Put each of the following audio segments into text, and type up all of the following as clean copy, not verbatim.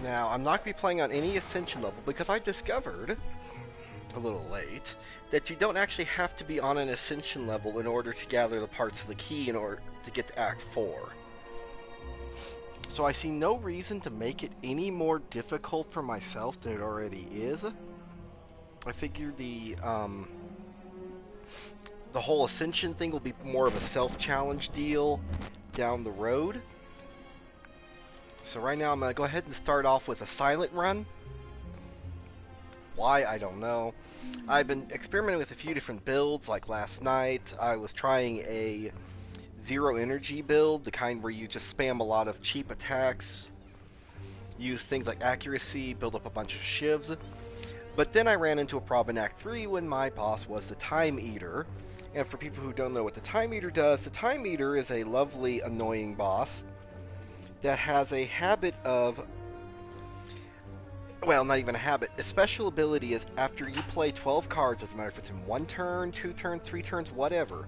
Now, I'm not going to be playing on any Ascension level because I discovered, a little late, that you don't actually have to be on an Ascension level in order to gather the parts of the key in order to get to Act 4. So I see no reason to make it any more difficult for myself than it already is. I figure the whole Ascension thing will be more of a self-challenge deal down the road. So right now I'm going to go ahead and start off with a silent run. Why, I don't know. I've been experimenting with a few different builds, like last night I was trying a zero energy build, the kind where you just spam a lot of cheap attacks, use things like accuracy, build up a bunch of shivs. But then I ran into a problem in Act 3 when my boss was the Time Eater. And for people who don't know what the Time Eater does, the Time Eater is a lovely, annoying boss that has a habit of, well, not even a habit. Its special ability is after you play 12 cards, doesn't matter if it's in 1 turn, 2 turns, 3 turns, whatever.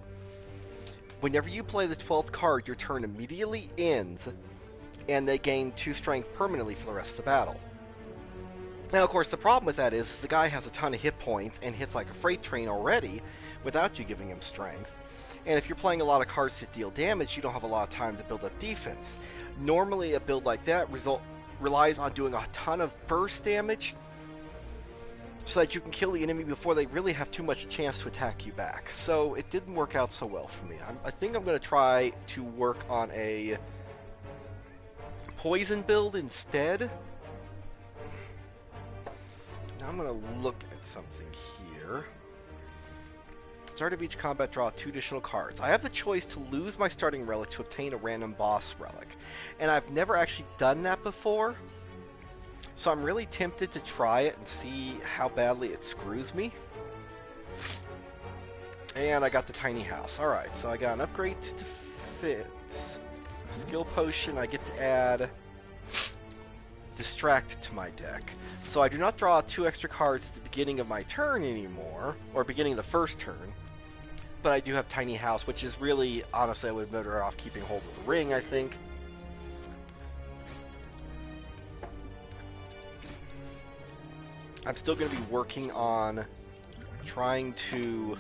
Whenever you play the 12th card, your turn immediately ends, and they gain 2 strength permanently for the rest of the battle. Now, of course, the problem with that is the guy has a ton of hit points and hits like a freight train already without you giving him strength. And if you're playing a lot of cards that deal damage, you don't have a lot of time to build up defense. Normally, a build like that relies on doing a ton of burst damage so that you can kill the enemy before they really have too much chance to attack you back. So it didn't work out so well for me. I think I'm going to try to work on a poison build instead. Now I'm going to look at something here. Start of each combat, draw 2 additional cards. I have the choice to lose my starting relic to obtain a random boss relic. And I've never actually done that before. So I'm really tempted to try it and see how badly it screws me. And I got the tiny house. Alright, so I got an upgrade to defense. Skill potion, I get to add distract to my deck. So I do not draw 2 extra cards at the beginning of my turn anymore, or beginning of the first turn. But I do have tiny house, which is really, honestly, I would be better off keeping hold of the ring, I think. I'm still going to be working on trying to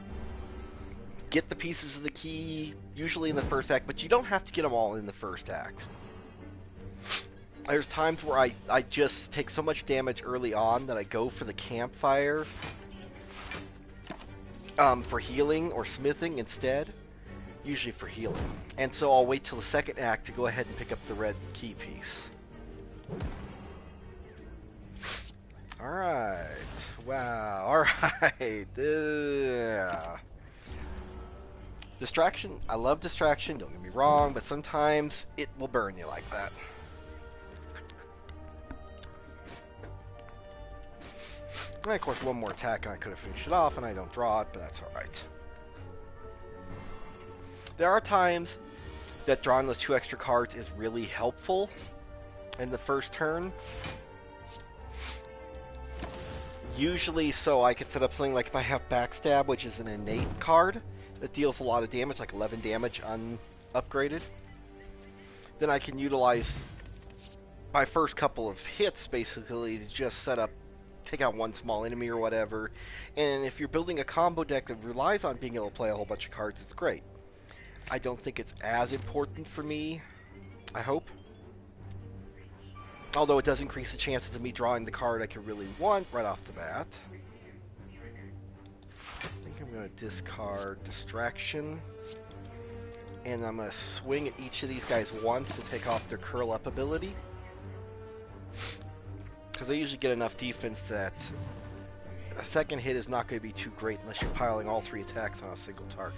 get the pieces of the key, usually in the first act, but you don't have to get them all in the first act. There's times where I just take so much damage early on that I go for the campfire for healing or smithing instead, usually for healing. And so I'll wait till the second act to go ahead and pick up the red key piece. Alright, wow, alright, Distraction, I love distraction, don't get me wrong, but sometimes it will burn you like that. And of course, one more attack and I could have finished it off, and I don't draw it, but that's alright. There are times that drawing those 2 extra cards is really helpful in the first turn. Usually, so I could set up something like if I have Backstab, which is an innate card that deals a lot of damage, like 11 damage unupgraded, then I can utilize my first couple of hits, basically, to just set up, take out one small enemy or whatever. And if you're building a combo deck that relies on being able to play a whole bunch of cards, it's great. I don't think it's as important for me, I hope. Although it does increase the chances of me drawing the card I could really want right off the bat. I think I'm going to discard Distraction. And I'm going to swing at each of these guys once to take off their Curl Up ability. Because they usually get enough defense that a second hit is not going to be too great unless you're piling all 3 attacks on a single target.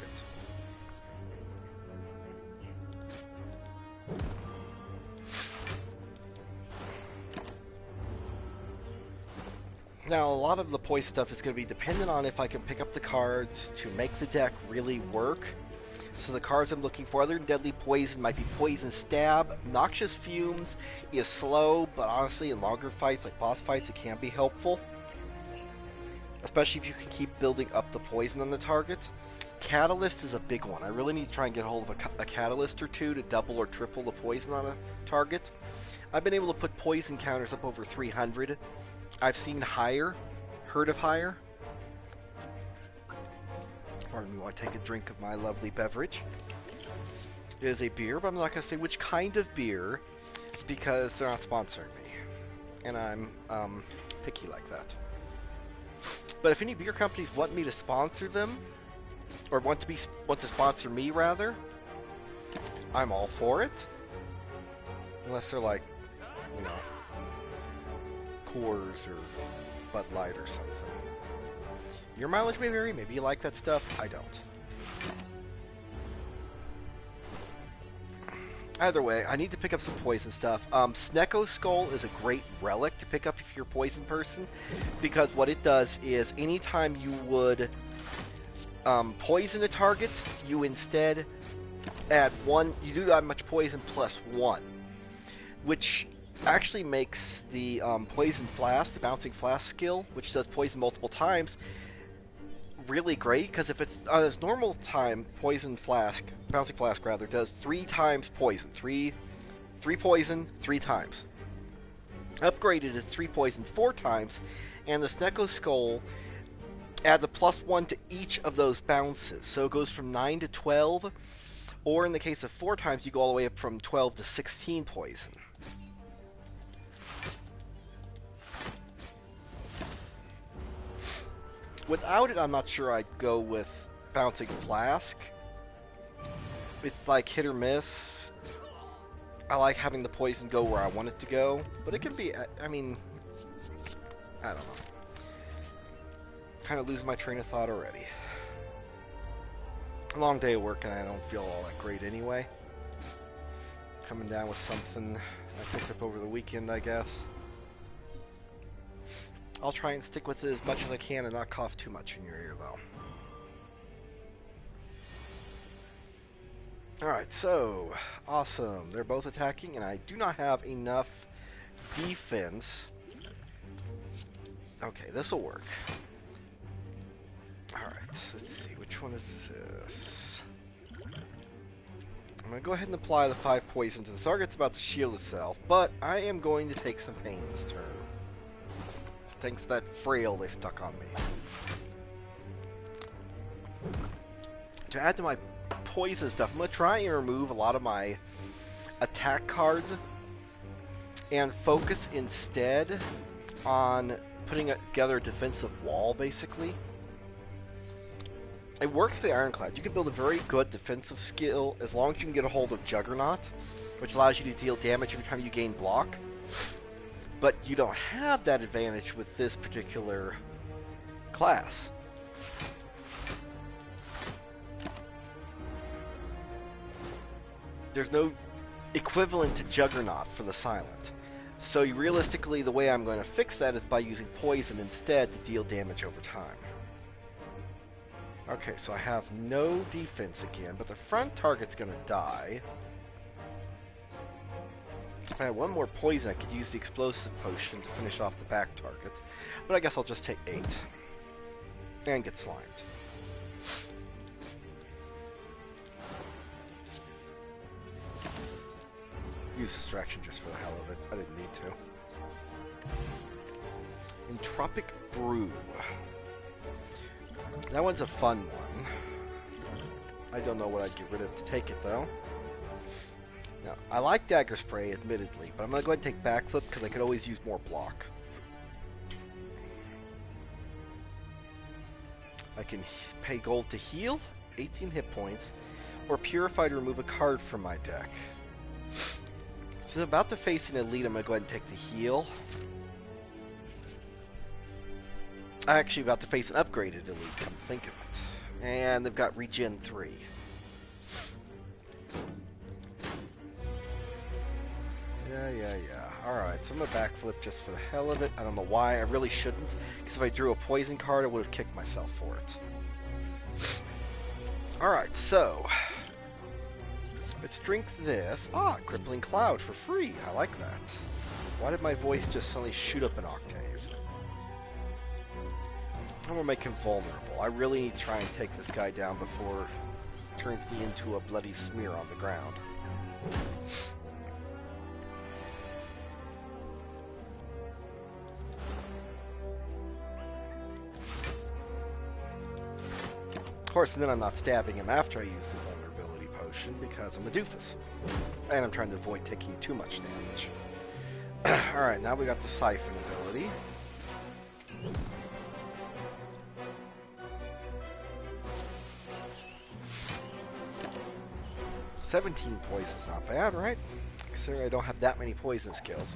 Now, a lot of the poison stuff is going to be dependent on if I can pick up the cards to make the deck really work. So the cards I'm looking for, other than Deadly Poison, might be Poison Stab. Noxious Fumes is slow, but honestly, in longer fights, like boss fights, it can be helpful. Especially if you can keep building up the poison on the target. Catalyst is a big one. I really need to try and get a hold of a catalyst or 2 to double or triple the poison on a target. I've been able to put poison counters up over 300. I've seen higher, heard of higher. Pardon me while I take a drink of my lovely beverage. It is a beer, but I'm not going to say which kind of beer because they're not sponsoring me. And I'm picky like that. But if any beer companies want me to sponsor them, or want to sponsor me rather, I'm all for it. Unless they're like, you know, Coors or Bud Light or something. Your mileage may vary. Maybe you like that stuff. I don't. Either way, I need to pick up some poison stuff. Snecko Skull is a great relic to pick up if you're a poison person, because what it does is anytime you would poison a target, you instead add one. You do that much poison plus one, which actually makes the poison flask, the bouncing flask skill, which does poison multiple times, really great. Because if it's on its normal time, bouncing flask rather, does 3 times poison, three poison 3 times. Upgraded is 3 poison 4 times, and the Snecko Skull adds a +1 to each of those bounces, so it goes from 9 to 12, or in the case of 4 times, you go all the way up from 12 to 16 poison. Without it, I'm not sure I'd go with Bouncing Flask. It's like hit or miss. I like having the poison go where I want it to go, but it can be, I mean, I don't know. Kind of losing my train of thought already. A long day of work and I don't feel all that great anyway. Coming down with something I picked up over the weekend, I guess. I'll try and stick with it as much as I can and not cough too much in your ear, though. Alright, so, awesome. They're both attacking, and I do not have enough defense. Okay, this will work. Alright, let's see, which one is this? I'm going to go ahead and apply the 5 poison to the target's about to shield itself, but I am going to take some pain this turn. Thanks to that frail they stuck on me. To add to my poison stuff, I'm going to try and remove a lot of my attack cards and focus instead on putting together a defensive wall, basically. It works for the Ironclad. You can build a very good defensive skill as long as you can get a hold of Juggernaut, which allows you to deal damage every time you gain block. But you don't have that advantage with this particular class. There's no equivalent to Juggernaut for the Silent. So realistically, the way I'm going to fix that is by using poison instead to deal damage over time. Okay, so I have no defense again, but the front target's going to die. If I had one more poison, I could use the explosive potion to finish off the back target. But I guess I'll just take 8. And get slimed. Use distraction just for the hell of it. I didn't need to. Entropic Brew. That one's a fun one. I don't know what I'd get rid of to take it, though. Now, I like Dagger Spray, admittedly, but I'm going to go ahead and take Backflip because I could always use more block. I can pay gold to heal, 18 hit points, or Purify to remove a card from my deck. Since I'm about to face an elite, I'm going to go ahead and take the heal. I'm actually about to face an upgraded elite, come to think of it. And they've got Regen 3. Yeah. Alright, so I'm going to backflip just for the hell of it. I don't know why. I really shouldn't, because if I drew a poison card, I would have kicked myself for it. Alright, so let's drink this. Ah, Crippling Cloud for free. I like that. Why did my voice just suddenly shoot up an octave? I'm going to make him vulnerable. I really need to try and take this guy down before he turns me into a bloody smear on the ground. Of course, then I'm not stabbing him after I use the vulnerability potion because I'm a doofus. And I'm trying to avoid taking too much damage. Alright, now we got the Siphon ability. "17 poison's not bad, right? Considering I don't have that many poison skills.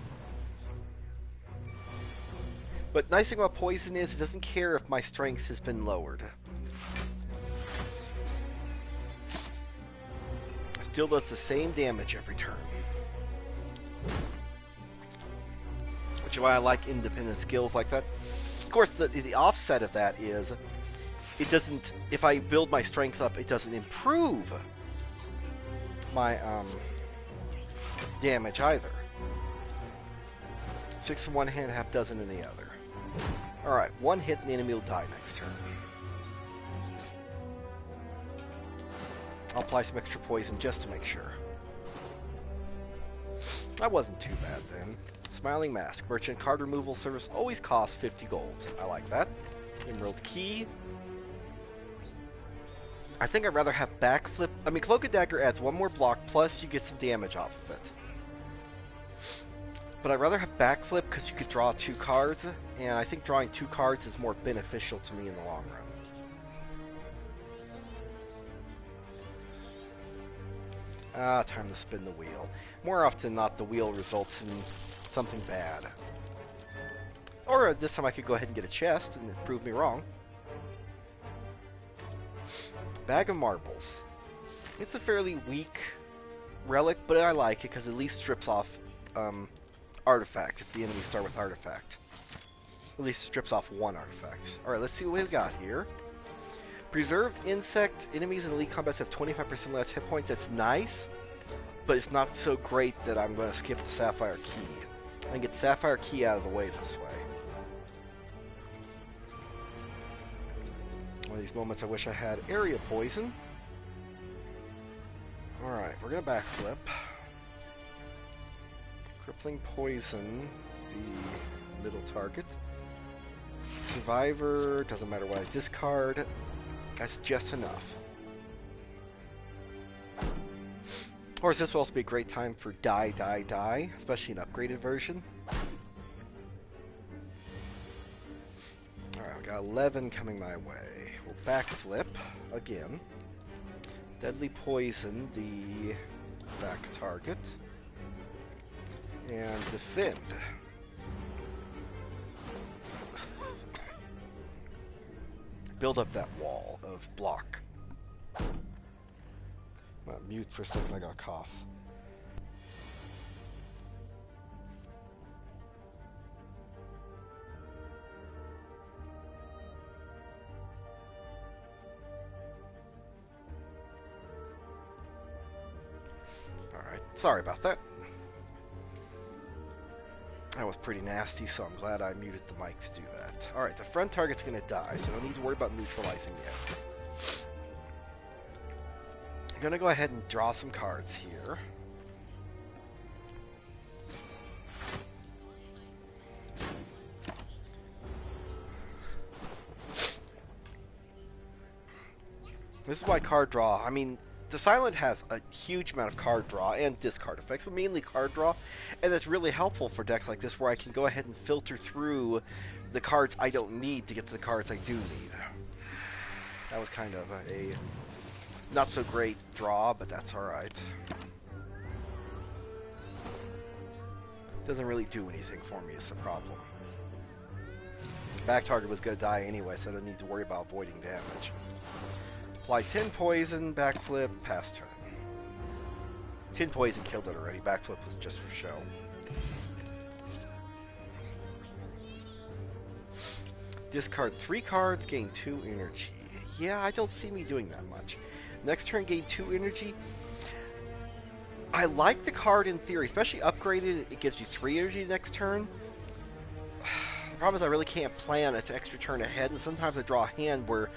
But nice thing about poison is it doesn't care if my strength has been lowered. It still does the same damage every turn. Which is why I like independent skills like that. Of course, the offset of that is it doesn't, if I build my strength up, it doesn't improve my damage either. 6 in one hand, half dozen in the other. Alright, one hit and the enemy will die next turn. I'll apply some extra poison just to make sure. That wasn't too bad then. Smiling Mask. Merchant card removal service always costs 50 gold. I like that. Emerald Key. I think I'd rather have Backflip. I mean, Cloak and Dagger adds one more block, plus you get some damage off of it. But I'd rather have Backflip because you could draw 2 cards, and I think drawing 2 cards is more beneficial to me in the long run. Time to spin the wheel. More often than not, the wheel results in something bad. Or this time I could go ahead and get a chest and prove me wrong. Bag of Marbles. It's a fairly weak relic, but I like it because it at least strips off artifact if the enemies start with artifact. At least strips off one artifact. Alright, let's see what we've got here. Preserved insect. Enemies in elite combats have 25% less hit points. That's nice, but it's not so great that I'm going to skip the Sapphire Key. And get Sapphire Key out of the way this way. One of these moments I wish I had area poison. Alright, we're going to backflip. Crippling Poison, the middle target. Survivor, doesn't matter what I discard. That's just enough. Of course, this will also be a great time for die, die, die, especially an upgraded version. Alright, we got 11 coming my way. We'll backflip again. Deadly Poison, the back target. And defend. Build up that wall of block. I'm gonna mute for a second, I got a cough. Alright, sorry about that. That was pretty nasty, so I'm glad I muted the mic to do that. Alright, the front target's gonna die, so I don't need to worry about neutralizing yet. I'm gonna go ahead and draw some cards here. This is why card draw, I mean, the Silent has a huge amount of card draw and discard effects, but mainly card draw, and that's really helpful for decks like this where I can go ahead and filter through the cards I don't need to get to the cards I do need. That was kind of a not so great draw, but that's alright. Doesn't really do anything for me is the problem. Back target was going to die anyway, so I don't need to worry about avoiding damage. Apply 10 poison, backflip, pass turn. 10 poison killed it already, backflip was just for show. Discard 3 cards, gain 2 energy. Yeah, I don't see me doing that much. Next turn, gain 2 energy. I like the card in theory, especially upgraded, it gives you 3 energy next turn. The problem is I really can't plan an extra turn ahead, and sometimes I draw a hand where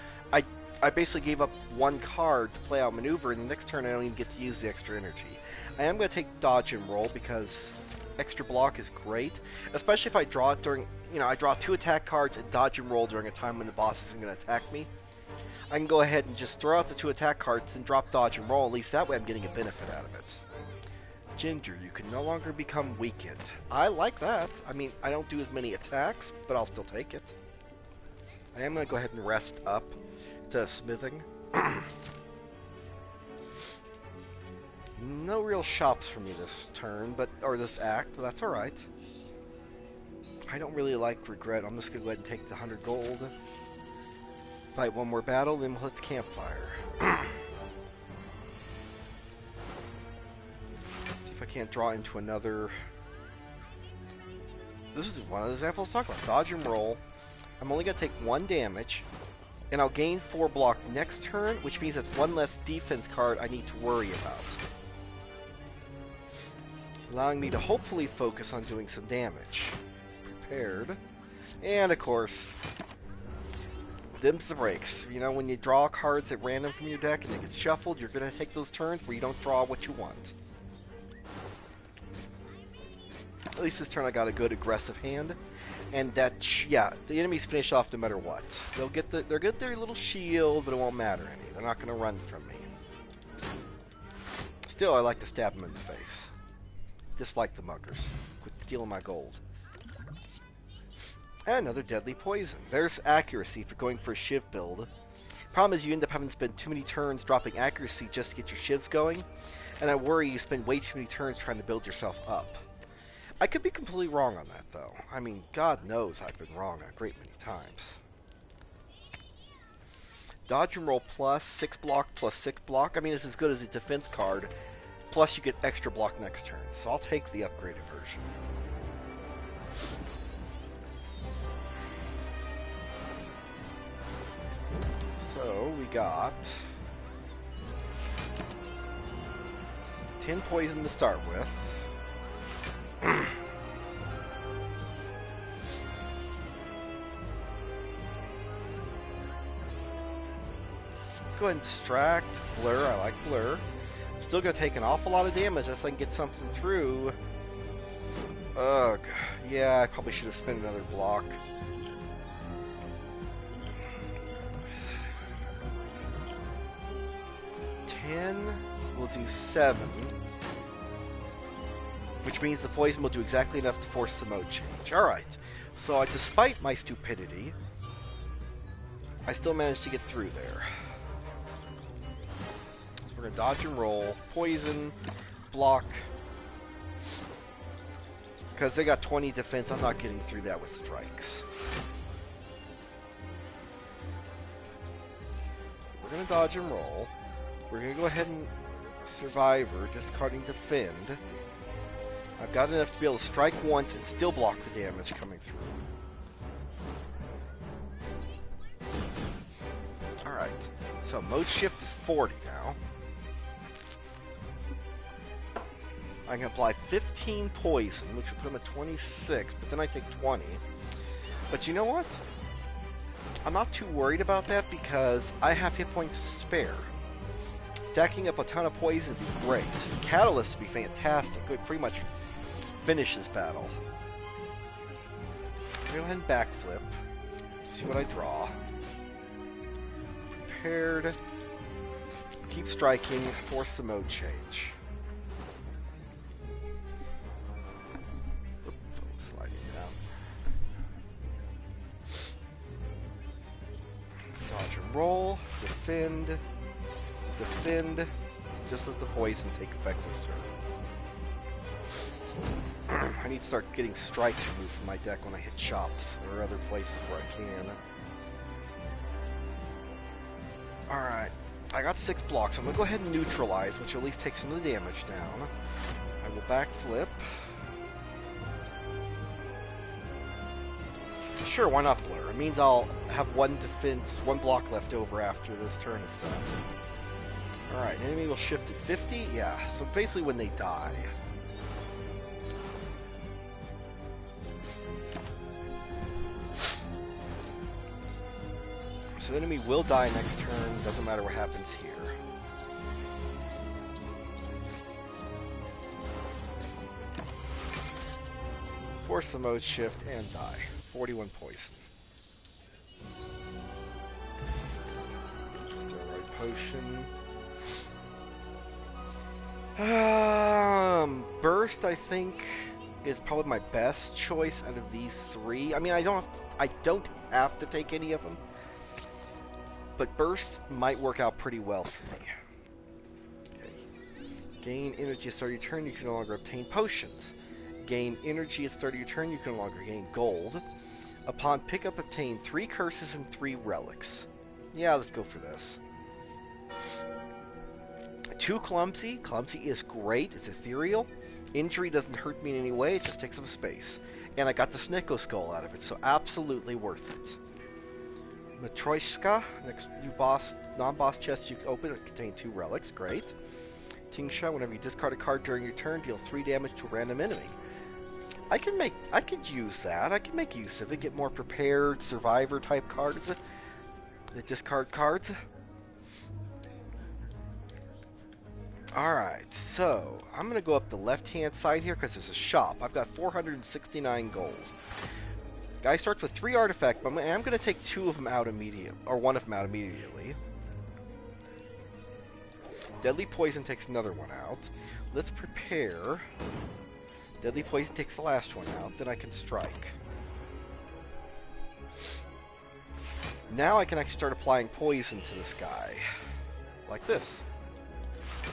I basically gave up 1 card to play out maneuver, and the next turn I don't even get to use the extra energy. I am going to take dodge and roll because extra block is great, especially if I draw it during, I draw 2 attack cards and dodge and roll during a time when the boss isn't going to attack me. I can go ahead and just throw out the 2 attack cards and drop dodge and roll. At least that way I'm getting a benefit out of it. Ginger, you can no longer become weakened. I like that. I mean, I don't do as many attacks, but I'll still take it. I am going to go ahead and rest up to smithing. No real shops for me this turn, or this act, but that's alright. I don't really like regret. I'm just going to go ahead and take the 100 gold. Fight one more battle, then we'll hit the campfire. See if I can't draw into another... This is one of the examples I was talking about. Dodge and roll. I'm only going to take 1 damage, and I'll gain 4 block next turn, which means that's 1 less defense card I need to worry about. Allowing me to hopefully focus on doing some damage. Prepared. And of course, them's the breaks. You know, when you draw cards at random from your deck and they get shuffled, you're going to take those turns where you don't draw what you want. At least this turn I got a good aggressive hand. And that, yeah, the enemies finish off no matter what. They'll get their little shield, but it won't matter any. They're not going to run from me. Still, I like to stab them in the face. Dislike the muggers. Quit stealing my gold. And another deadly poison. There's accuracy for going for a shiv build. Problem is you end up having to spend too many turns dropping accuracy just to get your shivs going. And I worry you spend way too many turns trying to build yourself up. I could be completely wrong on that, though. I mean, God knows I've been wrong a great many times. Dodge and roll plus 6 block plus 6 block. I mean, it's as good as a defense card. Plus you get extra block next turn. So I'll take the upgraded version. So we got 10 poison to start with. Let's go ahead and distract, blur. I like blur. Still gonna take an awful lot of damage unless I can get something through. Ugh. Yeah, I probably should have spent another block. We'll do 7. Which means the poison will do exactly enough to force the mode change. Alright. So despite my stupidity, I still managed to get through there. So we're going to dodge and roll. Poison. Block. Because they got 20 defense, I'm not getting through that with strikes. We're going to dodge and roll. We're going to go ahead and Survivor, discarding Defend. I've got enough to be able to strike once and still block the damage coming through. Alright, so mode shift is 40 now. I can apply 15 poison, which will put him at 26, but then I take 20. But you know what? I'm not too worried about that because I have hit points to spare. Stacking up a ton of poison would be great. Catalyst would be fantastic. It would pretty much finish this battle. Go ahead and backflip. See what I draw. Prepared. Keep striking. Force the mode change. Sliding down. Dodge and roll. Defend. Defend, just let the poison take effect this turn. I need to start getting strikes removed from my deck when I hit shops or other places where I can. Alright, I got 6 blocks. I'm going to go ahead and neutralize, which will at least take some of the damage down. I will backflip. Sure, why not blur? It means I'll have 1 defense, 1 block left over after this turn is done. Alright, enemy will shift to 50? Yeah, so basically when they die. So the enemy will die next turn, doesn't matter what happens here. Force the mode shift and die. 41 poison. potion. Burst, I think, is probably my best choice out of these three. I mean, I don't have to take any of them, but Burst might work out pretty well for me. Okay. Gain energy at the start of your turn, you can no longer obtain potions. Gain energy at the start of your turn, you can no longer gain gold. Upon pickup, obtain 3 curses and 3 relics. Yeah, let's go for this. 2 clumsy. Clumsy is great. It's ethereal. Injury doesn't hurt me in any way. It just takes up space. And I got the Sneko Skull out of it, so absolutely worth it. Matryoshka. Next new boss, non-boss chest you can open. It contains 2 relics. Great. Tingsha. Whenever you discard a card during your turn, deal 3 damage to a random enemy. I could use that. I can make use of it. Get more prepared survivor type cards. The discard cards. Alright, so I'm going to go up the left-hand side here because there's a shop. I've got 469 gold. Guy starts with 3 artifacts, but I'm going to take 2 of them out immediately, or 1 of them out immediately. Deadly Poison takes another one out. Let's prepare. Deadly Poison takes the last one out, then I can strike. Now I can actually start applying poison to this guy. Like this.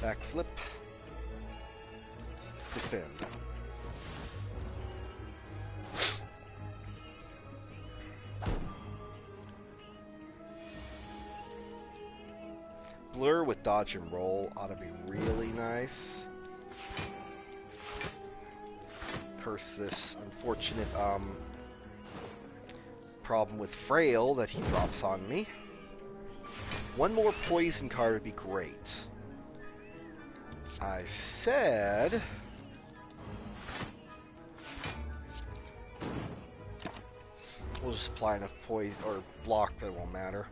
Backflip. Spin. Blur with dodge and roll ought to be really nice. Curse this unfortunate problem with Frail that he drops on me. 1 more poison card would be great. I said we'll just apply enough poison or block that it won't matter.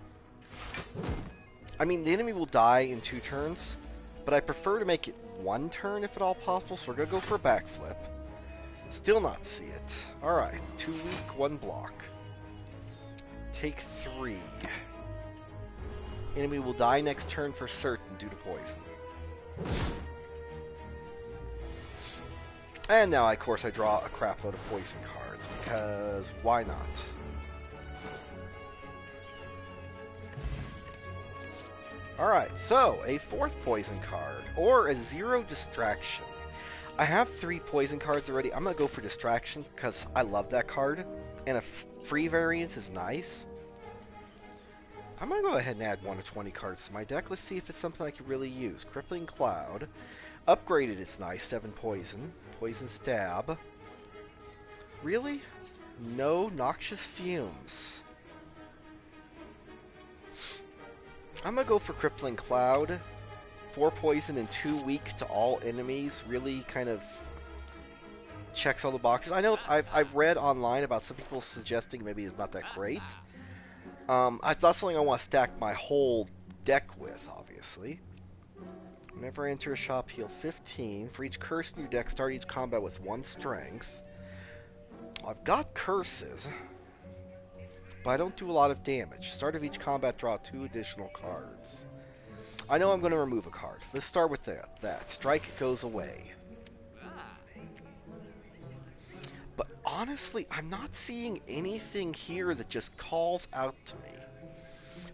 I mean, the enemy will die in 2 turns, but I prefer to make it 1 turn if at all possible, so we're gonna go for a backflip. Still not see it. Alright, 2 weak, 1 block. Take 3. Enemy will die next turn for certain due to poison. And now, of course, I draw a crap load of poison cards, because why not? Alright, so, a 4th poison card, or a 0 distraction. I have 3 poison cards already. I'm going to go for distraction, because I love that card, and a free variance is nice. I'm going to go ahead and add 1 to 20 cards to my deck. Let's see if it's something I can really use. Crippling Cloud. Upgraded, it's nice. 7 poison. Poison Stab. Really? No Noxious Fumes. I'm going to go for Crippling Cloud. 4 poison and 2 weak to all enemies. Really kind of checks all the boxes. I know I've read online about some people suggesting maybe it's not that great. It's not something I want to stack my whole deck with, obviously. Whenever I enter a shop, heal 15. For each curse in your deck, start each combat with 1 strength. I've got curses, but I don't do a lot of damage. Start of each combat, draw 2 additional cards. I know I'm going to remove a card. Let's start with that. Strike goes away. But honestly, I'm not seeing anything here that just calls out to me.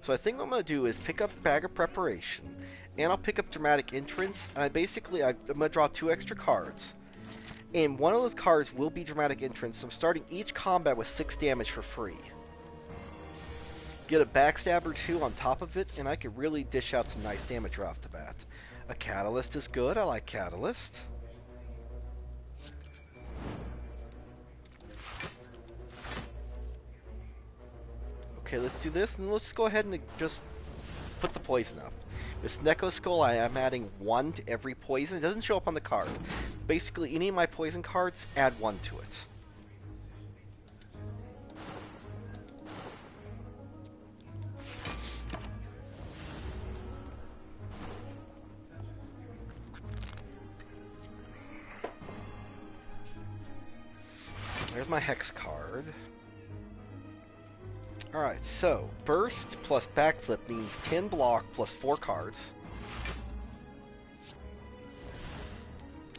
So I think what I'm going to do is pick up Bag of Preparation, and I'll pick up Dramatic Entrance, and I'm going to draw 2 extra cards. And one of those cards will be Dramatic Entrance, so I'm starting each combat with 6 damage for free. Get a Backstab or 2 on top of it, and I can really dish out some nice damage right off the bat. A Catalyst is good. I like Catalyst. Okay, let's do this, and let's go ahead and just put the poison up. This Sneko Skull, I am adding 1 to every poison. It doesn't show up on the card. Basically, any of my poison cards, add 1 to it. There's my Hex card. Alright, so burst plus backflip means 10 block plus 4 cards.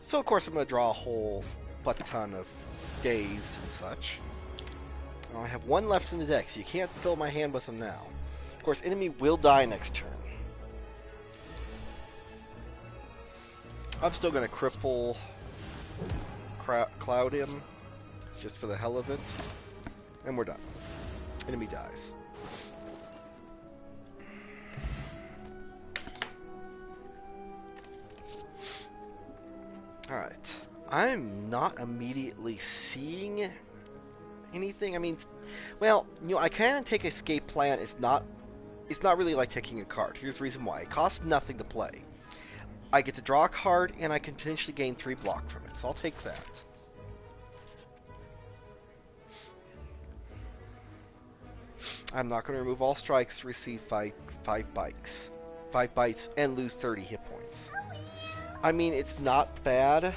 So of course I'm going to draw a whole butt ton of days and such. I have one left in the deck, so you can't fill my hand with them now. Of course, enemy will die next turn. I'm still going to cripple Cloud him, just for the hell of it. And we're done. Enemy dies. Alright. I'm not immediately seeing anything. I mean, well, you know, I can take escape plan. It's not really like taking a card. Here's the reason why. It costs nothing to play. I get to draw a card, and I can potentially gain 3 block from it. So I'll take that. I'm not going to remove all strikes to receive 5 bites. 5 bites and lose 30 hit points. I mean, it's not bad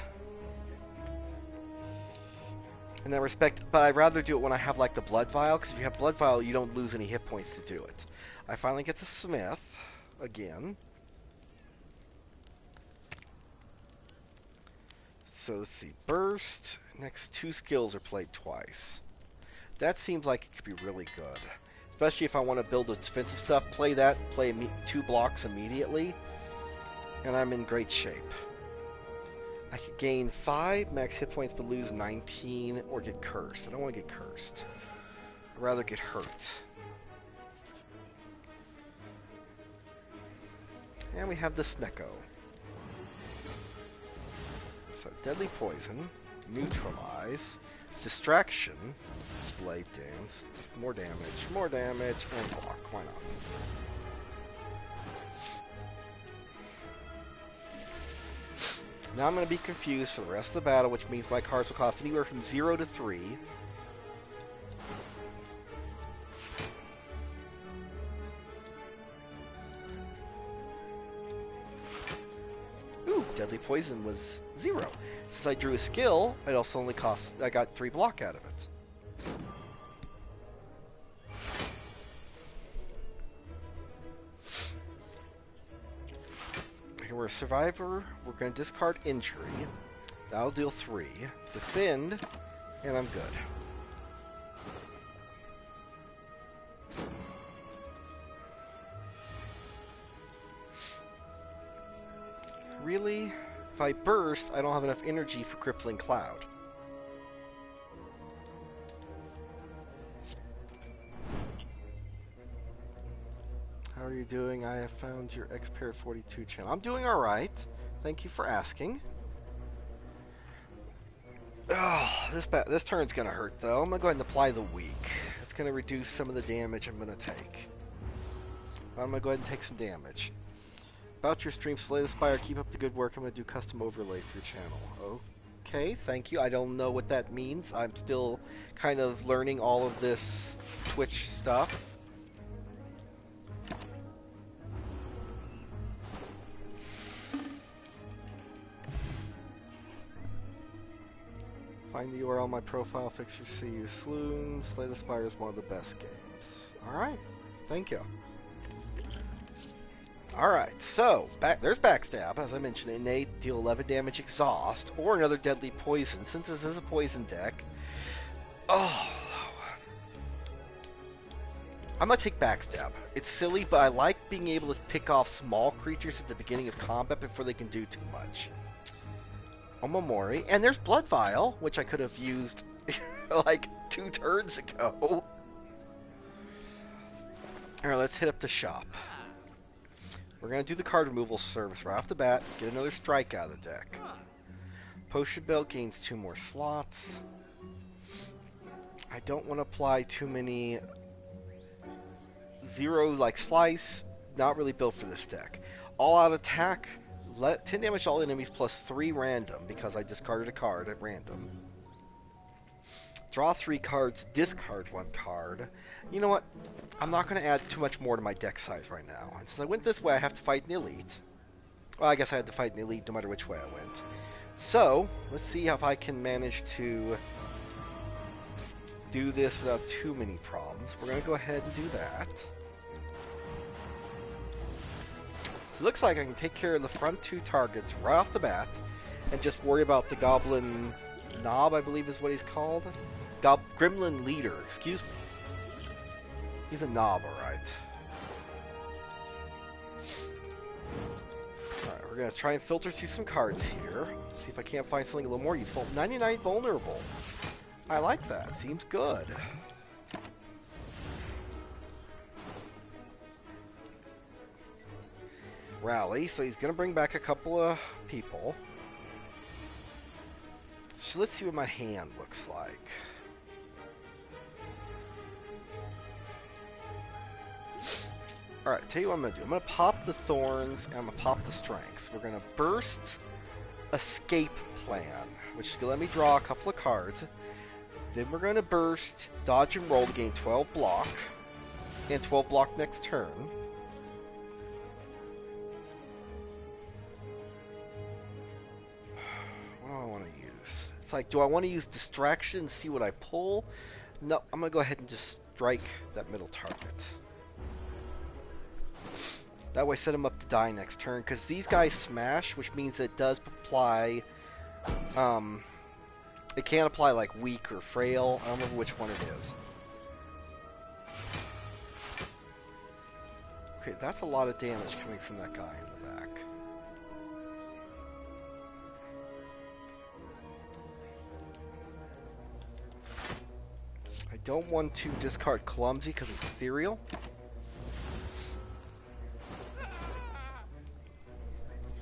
in that respect, but I'd rather do it when I have like the blood vial, because if you have blood vial, you don't lose any hit points to do it. I finally get the Smith again. So let's see, burst. Next 2 skills are played twice. That seems like it could be really good. Especially if I want to build defensive stuff, play that, play 2 blocks immediately, and I'm in great shape. I could gain 5 max hit points but lose 19 or get cursed. I don't want to get cursed. I'd rather get hurt. And we have the Snecko. So deadly poison, neutralize, distraction, blade dance, more damage, and block. Why not? Now I'm going to be confused for the rest of the battle, which means my cards will cost anywhere from 0 to 3. Ooh, deadly poison was 0. Since I drew a skill, it also only cost, I got 3 block out of it. We're a survivor. We're going to discard injury. That'll deal 3. Defend, and I'm good. Really? If I burst, I don't have enough energy for Crippling Cloud. How are you doing? I have found your Xpair 42 channel. I'm doing alright. Thank you for asking. Oh, this turn's gonna hurt though. I'm gonna go ahead and apply the weak. It's gonna reduce some of the damage I'm gonna take. I'm gonna go ahead and take some damage. About your stream, Slay the Spire, keep up the good work. I'm gonna do custom overlay for your channel. Okay, thank you. I don't know what that means. I'm still kind of learning all of this Twitch stuff. Find the URL on my profile, fix your CU Sloon. Slay the Spire is one of the best games. Alright, thank you. Alright, so, there's Backstab. As I mentioned, innate, deal 11 damage, exhaust, or another deadly poison, since this is a poison deck. Oh, I'm gonna take Backstab. It's silly, but I like being able to pick off small creatures at the beginning of combat before they can do too much. Omamori, and there's Blood Vial, which I could have used like 2 turns ago. Alright, let's hit up the shop. We're going to do the card removal service right off the bat, get another strike out of the deck. Potion Belt gains 2 more slots. I don't want to apply too many 0 like slice, not really built for this deck. All out attack. 10 damage to all enemies plus 3 random, because I discarded a card at random. Draw 3 cards, discard 1 card. You know what? I'm not going to add too much more to my deck size right now. And since I went this way, I have to fight an elite. Well, I guess I had to fight an elite no matter which way I went. So, let's see if I can manage to do this without too many problems. We're going to go ahead and do that. So it looks like I can take care of the front two targets right off the bat, and just worry about the Goblin Knob, I believe is what he's called. Gremlin Leader, excuse me. He's a knob, alright. Alright, we're going to try and filter through some cards here. See if I can't find something a little more useful. 99 vulnerable. I like that. Seems good. Rally, so he's going to bring back a couple of people. So let's see what my hand looks like. Alright, tell you what I'm going to do. I'm going to pop the Thorns, and I'm going to pop the Strength. We're going to burst Escape Plan, which is going to let me draw a couple of cards. Then we're going to burst Dodge and Roll to gain 12 block, and 12 block next turn. What do I want to use? It's like, do I want to use Distraction and see what I pull? No, I'm going to go ahead and just strike that middle target. That way set him up to die next turn, because these guys smash, which means it does apply, it can't apply like weak or frail. I don't remember which one it is. Okay, that's a lot of damage coming from that guy in the back. I don't want to discard Clumsy because it's ethereal.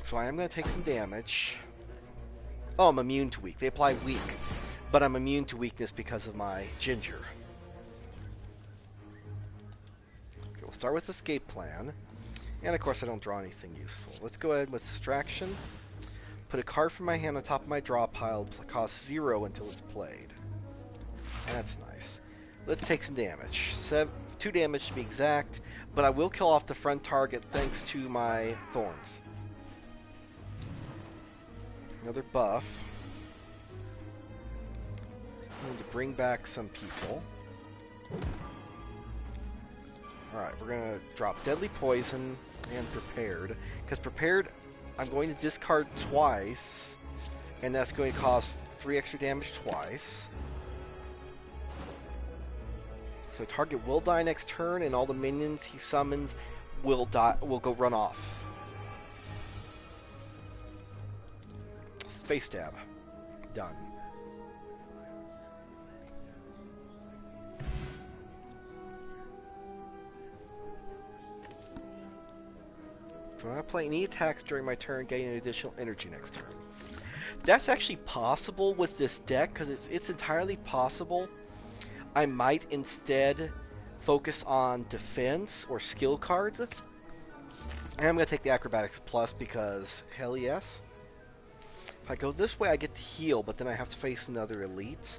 So I am going to take some damage. Oh, I'm immune to weak. They apply weak, but I'm immune to weakness because of my Ginger. Okay, we'll start with Escape Plan. And of course I don't draw anything useful. Let's go ahead with Distraction. Put a card from my hand on top of my draw pile. Cost 0 until it's played. And that's nice. Let's take some damage. 2 damage to be exact, but I will kill off the front target thanks to my Thorns. Another buff. I'm going to bring back some people. Alright, we're going to drop Deadly Poison and Prepared. Because Prepared, I'm going to discard twice, and that's going to cost 3 extra damage twice. So target will die next turn, and all the minions he summons will die. Will go run off. Face stab. Done. Do I play any attacks during my turn, getting an additional energy next turn? That's actually possible with this deck, because it's entirely possible. I might instead focus on defense or skill cards. And I'm going to take the Acrobatics Plus because, hell yes. If I go this way, I get to heal, but then I have to face another elite.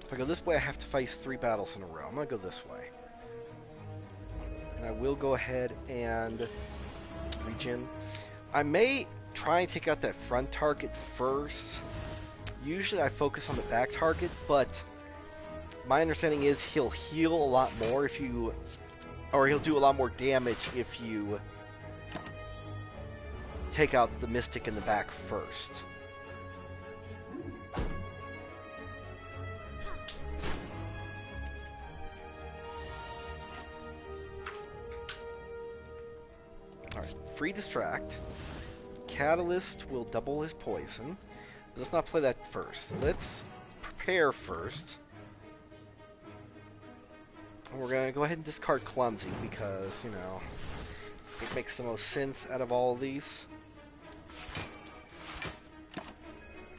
If I go this way, I have to face 3 battles in a row. I'm going to go this way. And I will go ahead and regen. I may try and take out that front target first. Usually I focus on the back target, but my understanding is he'll heal a lot more if you... or he'll do a lot more damage if you take out the Mystic in the back first. Alright, free Distract. Catalyst will double his poison. But let's not play that first. Let's prepare first. And we're going to go ahead and discard Clumsy because, you know, it makes the most sense out of all of these.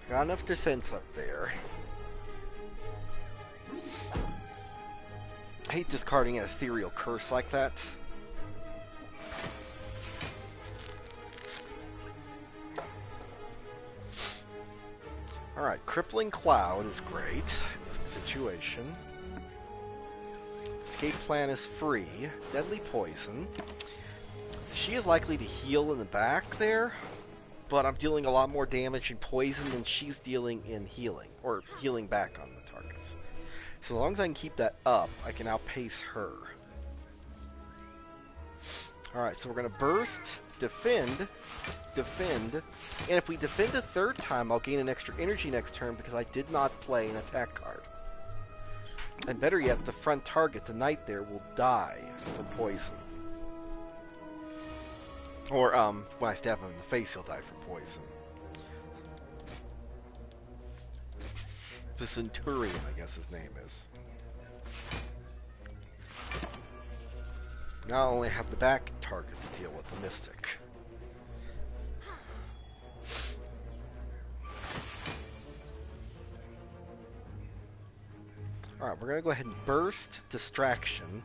Got enough defense up there. I hate discarding an ethereal curse like that. Alright, Crippling Cloud is great in this situation. Escape Plan is free. Deadly Poison. She is likely to heal in the back there, but I'm dealing a lot more damage in poison than she's dealing in healing, or healing back on the targets. So So as long as I can keep that up, I can outpace her. Alright, so we're going to burst, defend, defend, and if we defend a third time, I'll gain an extra energy next turn because I did not play an attack card. And better yet, the front target, the knight there, will die from poison. Or, when I stab him in the face, he'll die from poison. The Centurion, I guess his name is. Now I only have the back target to deal with, the Mystic. Alright, we're gonna go ahead and burst Distraction.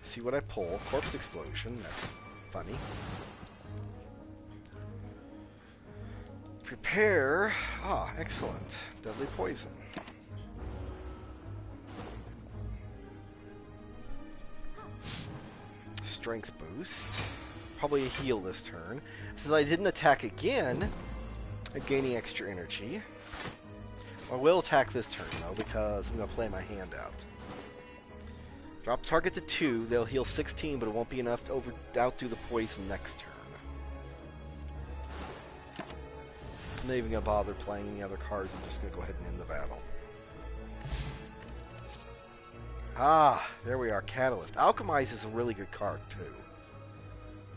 See what I pull. Corpse Explosion, that's funny. Prepare. Ah, excellent. Deadly Poison. Strength boost. Probably a heal this turn. Since I didn't attack again, I'm gaining extra energy. I will attack this turn though, because I'm going to play my hand out. Drop target to 2, they'll heal 16, but it won't be enough to outdo the poison next turn. I'm not even going to bother playing any other cards, I'm just going to go ahead and end the battle. Ah, there we are, Catalyst. Alchemize is a really good card, too.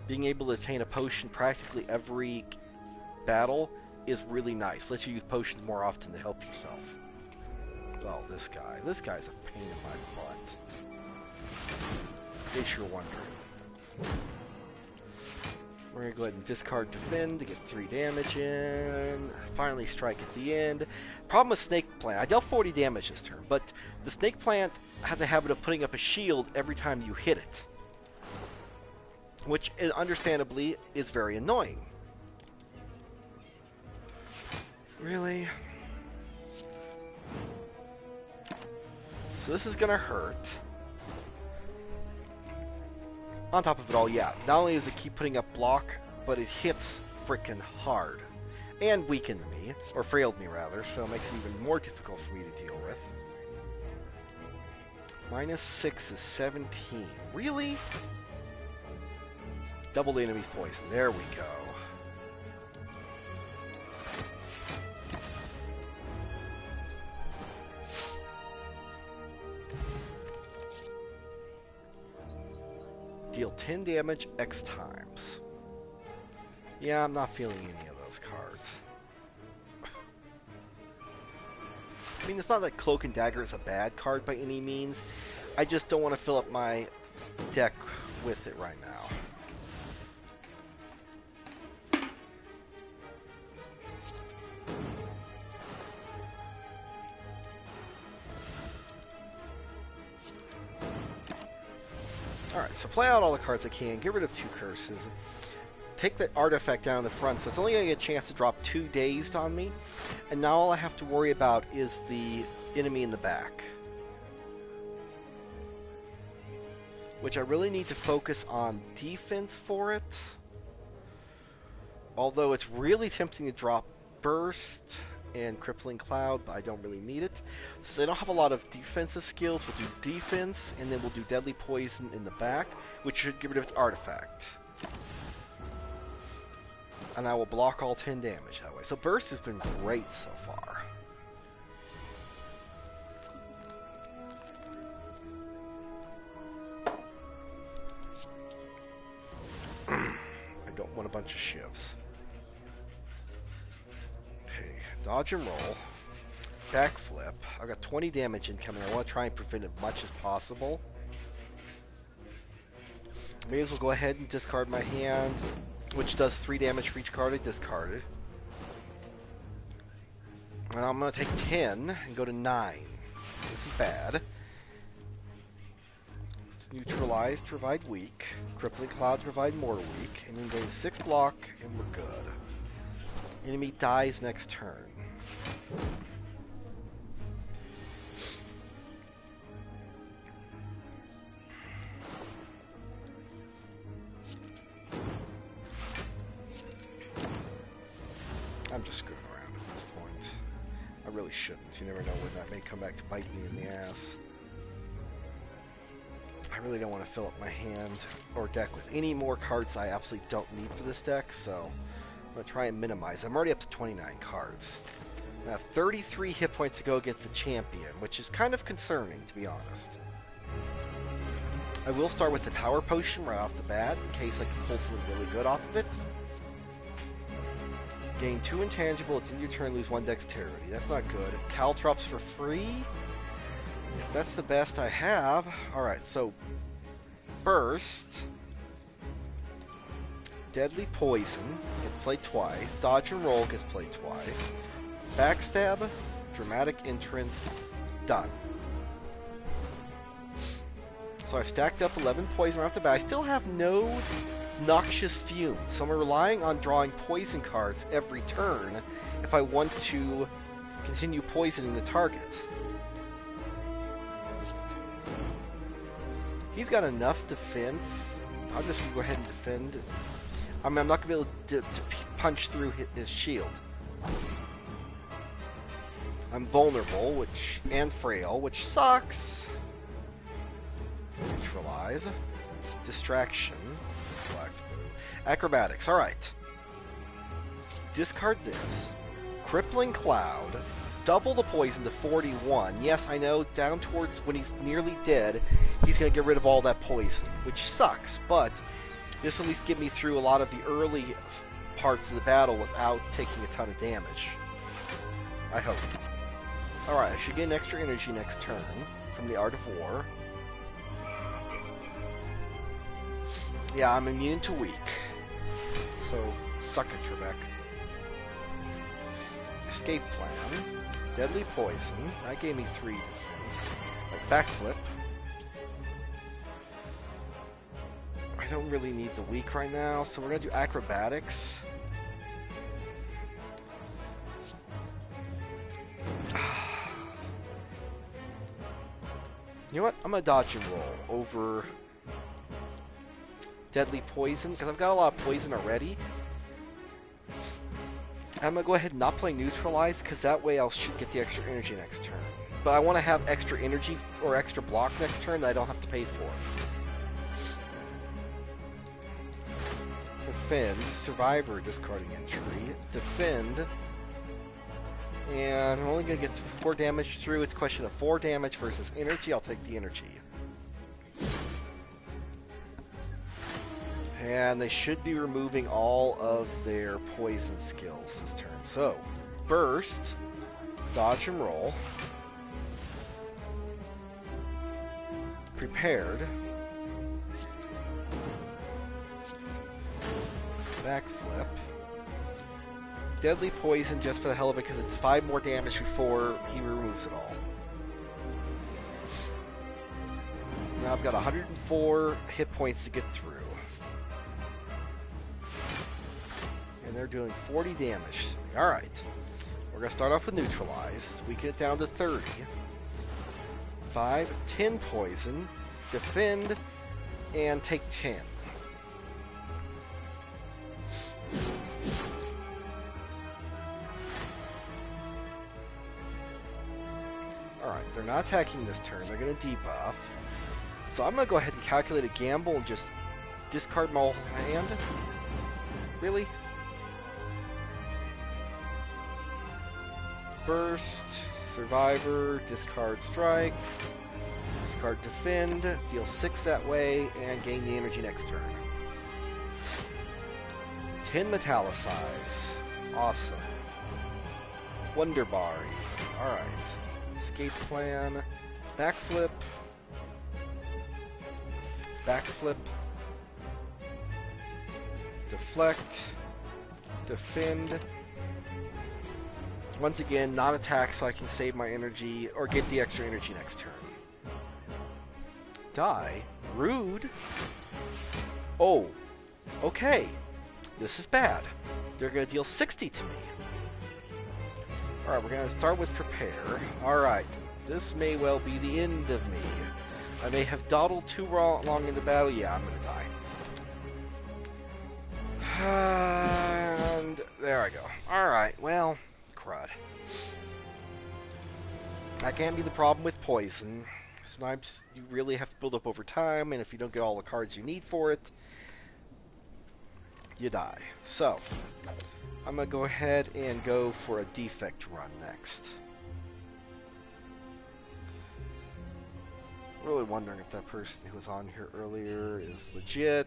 Being able to attain a potion practically every battle is really nice. Lets you use potions more often to help yourself. Oh, this guy. This guy's a pain in my butt. In case you're wondering. We're going to go ahead and discard Defend to get 3 damage in. Finally strike at the end. Problem with Snake Plant. I dealt 40 damage this turn, but the Snake Plant has a habit of putting up a shield every time you hit it. Which, understandably, is very annoying. Really? So this is gonna hurt. On top of it all, yeah, not only does it keep putting up block, but it hits frickin' hard. And weakened me, or frailed me rather, so it makes it even more difficult for me to deal with. -6 is 17. Really? Double the enemy's poison. There we go. Deal 10 damage X times. Yeah, I'm not feeling any of those cards. I mean, it's not that Cloak and Dagger is a bad card by any means. I just don't want to fill up my deck with it right now. Alright, so play out all the cards I can, get rid of 2 curses, take the artifact down in the front, so it's only going to get a chance to drop 2 dazed on me, and now all I have to worry about is the enemy in the back. Which I really need to focus on defense for it, although it's really tempting to drop Burst and Crippling Cloud, but I don't really need it. Since I don't have a lot of defensive skills, we'll do defense, and then we'll do Deadly Poison in the back, which should get rid of its artifact. And I will block all 10 damage that way. So Burst has been great so far. I don't want a bunch of shivs. Dodge and roll. Backflip. I've got 20 damage incoming. I want to try and prevent as much as possible. May as well go ahead and discard my hand, which does 3 damage for each card I discarded. And I'm going to take 10 and go to 9. This is bad. Neutralize, provide weak. Crippling Clouds provide more weak. And then gain 6 block, and we're good. Enemy dies next turn. I'm just screwing around at this point. I really really shouldn't. You never know when that may come back to bite me in the ass. I really don't want to fill up my hand or deck with any more cards I absolutely don't need for this deck, so I'm going to try and minimize. I'm already up to 29 cards. I have 33 hit points to go against the champion, which is kind of concerning, to be honest. I will start with the power potion right off the bat, in case I can pull something really good off of it. Gain 2 intangible, it's in your turn, lose 1 dexterity. That's not good. Caltrops for free? If that's the best I have. Alright, so Burst. Deadly Poison gets played twice. Dodge and Roll gets played twice. Backstab. Dramatic Entrance. Done. So I've stacked up 11 poison right off the bat. I still have no noxious fumes, so I'm relying on drawing poison cards every turn if I want to continue poisoning the target. He's got enough defense. I'll just go ahead and defend. I mean, I'm not going to be able to punch through his shield. I'm vulnerable, and frail, which sucks. Neutralize. Distraction. Deflect. Acrobatics. Alright. Discard this. Crippling Cloud. Double the poison to 41. Yes, I know, down towards when he's nearly dead, he's going to get rid of all that poison, which sucks, but this will at least get me through a lot of the early parts of the battle without taking a ton of damage. I hope. Alright, I should get an extra energy next turn from the Art of War. Yeah, I'm immune to weak. So, suck it, Trebek. Escape plan. Deadly Poison. That gave me 3 defense. Like Backflip. I don't really need the weak right now, so we're going to do Acrobatics. You know what? I'm going to dodge and roll over Deadly Poison, because I've got a lot of poison already. I'm going to go ahead and not play Neutralize, because that way I'll get the extra energy next turn. But I want to have extra energy or extra block next turn that I don't have to pay for. Defend, Survivor, discarding entry. Defend. And I'm only going to get 4 damage through. It's a question of 4 damage versus energy. I'll take the energy. And they should be removing all of their poison skills this turn. So, Burst, Dodge and Roll, Prepared, Backflip, Deadly Poison just for the hell of it because it's 5 more damage before he removes it all. Now I've got 104 hit points to get through. And they're doing 40 damage. Alright. We're going to start off with Neutralized. We get it down to 30. 5, 10 poison. Defend. And take 10. Alright, they're not attacking this turn. They're going to debuff. So I'm going to go ahead and calculate a gamble and just discard my whole hand. Really? Burst, Survivor, discard Strike, discard Defend, deal 6 that way, and gain the energy next turn. 10 Metallicize. Awesome. Wonderbari. Alright. Escape Plan. Backflip. Backflip. Deflect. Defend. Once again, not attack so I can save my energy or get the extra energy next turn. Die. Rude. Oh. Okay. This is bad. They're going to deal 60 to me. Alright, we're going to start with Prepare. Alright. This may well be the end of me. I may have dawdled too long in the battle. Yeah, I'm going to die. And there I go. Alright, well, crud. That can be the problem with poison. Sometimes you really have to build up over time, and if you don't get all the cards you need for it, you die. So, I'm going to go ahead and go for a defect run next. Really wondering if that person who was on here earlier is legit.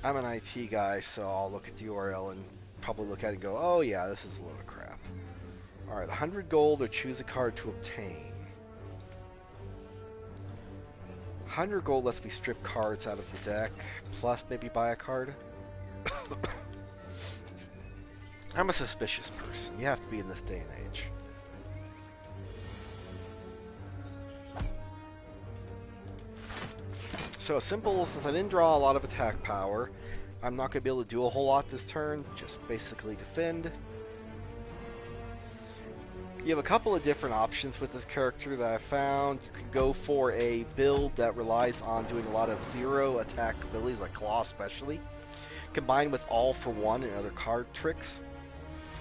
I'm an IT guy, so I'll look at the URL and probably look at it and go, oh yeah, this is a load of crap. Alright, 100 gold or choose a card to obtain. 100 gold lets me strip cards out of the deck, plus maybe buy a card. I'm a suspicious person. You have to be in this day and age. So simple, since I didn't draw a lot of attack power, I'm not going to be able to do a whole lot this turn, just basically defend. You have a couple of different options with this character that I found. You could go for a build that relies on doing a lot of zero attack abilities, like Claw especially, combined with All for One and other card tricks.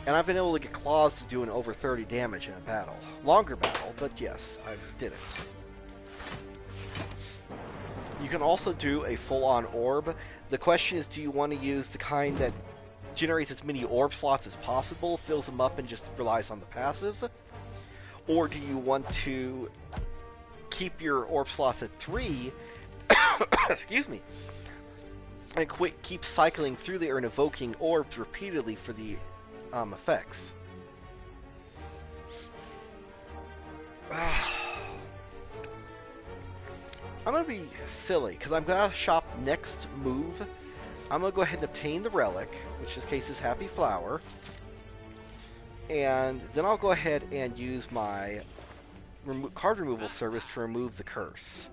And I've been able to get Claws to do an over 30 damage in a battle. Longer battle, but yes, I did it. You can also do a full-on orb. The question is, do you want to use the kind that generates as many orb slots as possible, fills them up, and just relies on the passives? Or do you want to keep your orb slots at 3, excuse me, and keep cycling through there and evoking orbs repeatedly for the effects? I'm going to be silly, because I'm going to shop next move. I'm going to go ahead and obtain the relic, which in this case is Happy Flower. And then I'll go ahead and use my card removal service to remove the curse.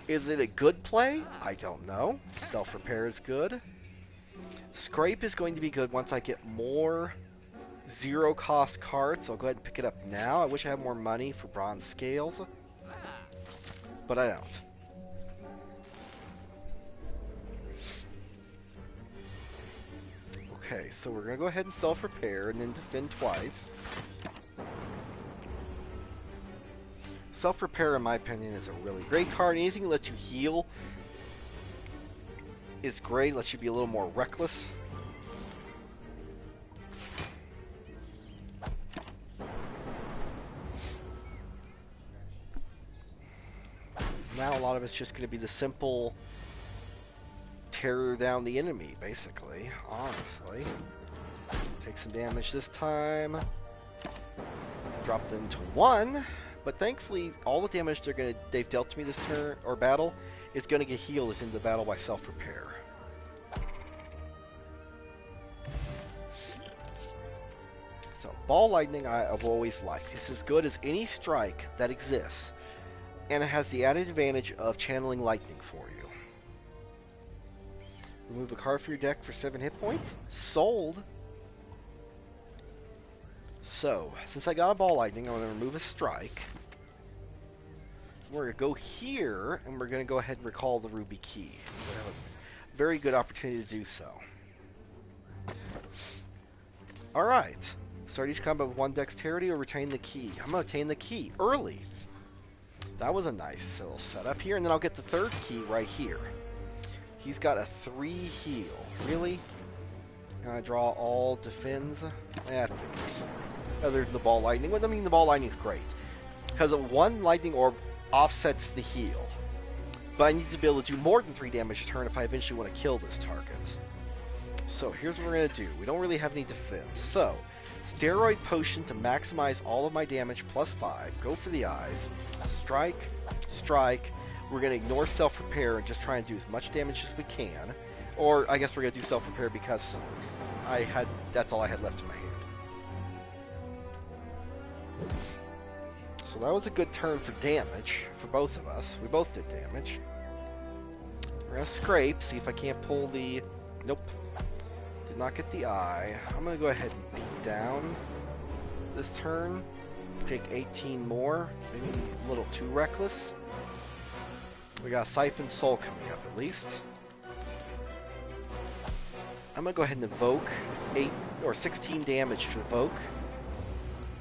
Is it a good play? I don't know. Self-repair is good. Scrape is going to be good once I get more zero-cost cards, so I'll go ahead and pick it up now. I wish I had more money for bronze scales, but I don't. Okay, so we're going to go ahead and self-repair and then defend twice. Self-repair, in my opinion, is a really great card. Anything that lets you heal is great, lets you be a little more reckless. Now a lot of it's just going to be the simple tear down the enemy, basically, honestly. Take some damage this time. Drop them to 1, but thankfully all the damage they've dealt to me this turn, or battle, is going to get healed into the battle by self-repair. So, Ball Lightning I've always liked. It's as good as any strike that exists, and it has the added advantage of channeling lightning for you. Remove a card from your deck for 7 hit points. Sold. So, since I got a Ball Lightning, I'm going to remove a strike. We're going to go here, and we're going to go ahead and recall the Ruby Key. We have a very good opportunity to do so. Alright. Start each combat with 1 dexterity or retain the key. I'm going to retain the key early. That was a nice little setup here, and then I'll get the 3rd key right here. He's got a 3 heal. Really? And I draw all defends? That figures. Other than the Ball Lightning. Well, I mean, the Ball Lightning is great, because 1 lightning orb offsets the heal. But I need to be able to do more than 3 damage a turn if I eventually want to kill this target. So here's what we're going to do. We don't really have any defense. So, Steroid Potion to maximize all of my damage plus 5. Go for the eyes. Strike. Strike. We're going to ignore self-repair and just try and do as much damage as we can. Or, I guess we're going to do self-repair because that's all I had left in my hand. So that was a good turn for damage for both of us. We both did damage. We're going to scrape, see if I can't pull the... Nope. Did not get the eye. I'm going to go ahead and beat down this turn. Take 18 more. Maybe a little too reckless. We got Siphon Soul coming up at least. I'm going to go ahead and evoke. 8 or 16 damage to evoke.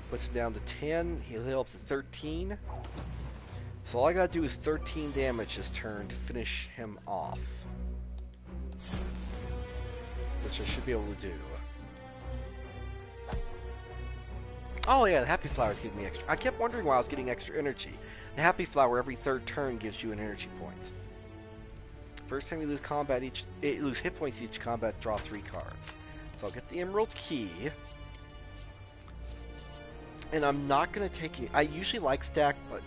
Puts him down to 10. He'll heal up to 13. So all I gotta do is 13 damage this turn to finish him off. Which I should be able to do. Oh yeah, the Happy Flower is giving me extra. I kept wondering why I was getting extra energy. The Happy Flower every third turn gives you an energy point. First time you lose combat lose hit points each combat, draw 3 cards. So I'll get the Emerald Key. And I'm not going to take any... I usually like stack, but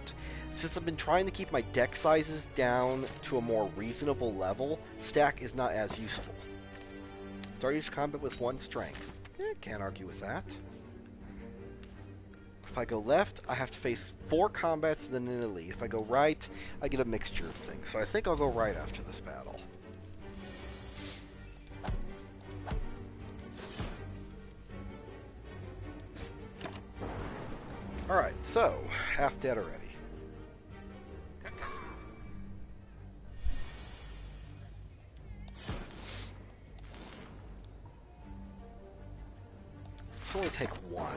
since I've been trying to keep my deck sizes down to a more reasonable level, stack is not as useful. Start each combat with 1 strength. Can't argue with that. If I go left, I have to face 4 combats and then an elite. If I go right, I get a mixture of things. So I think I'll go right after this battle. Alright, so, half dead already. Let's only take 1.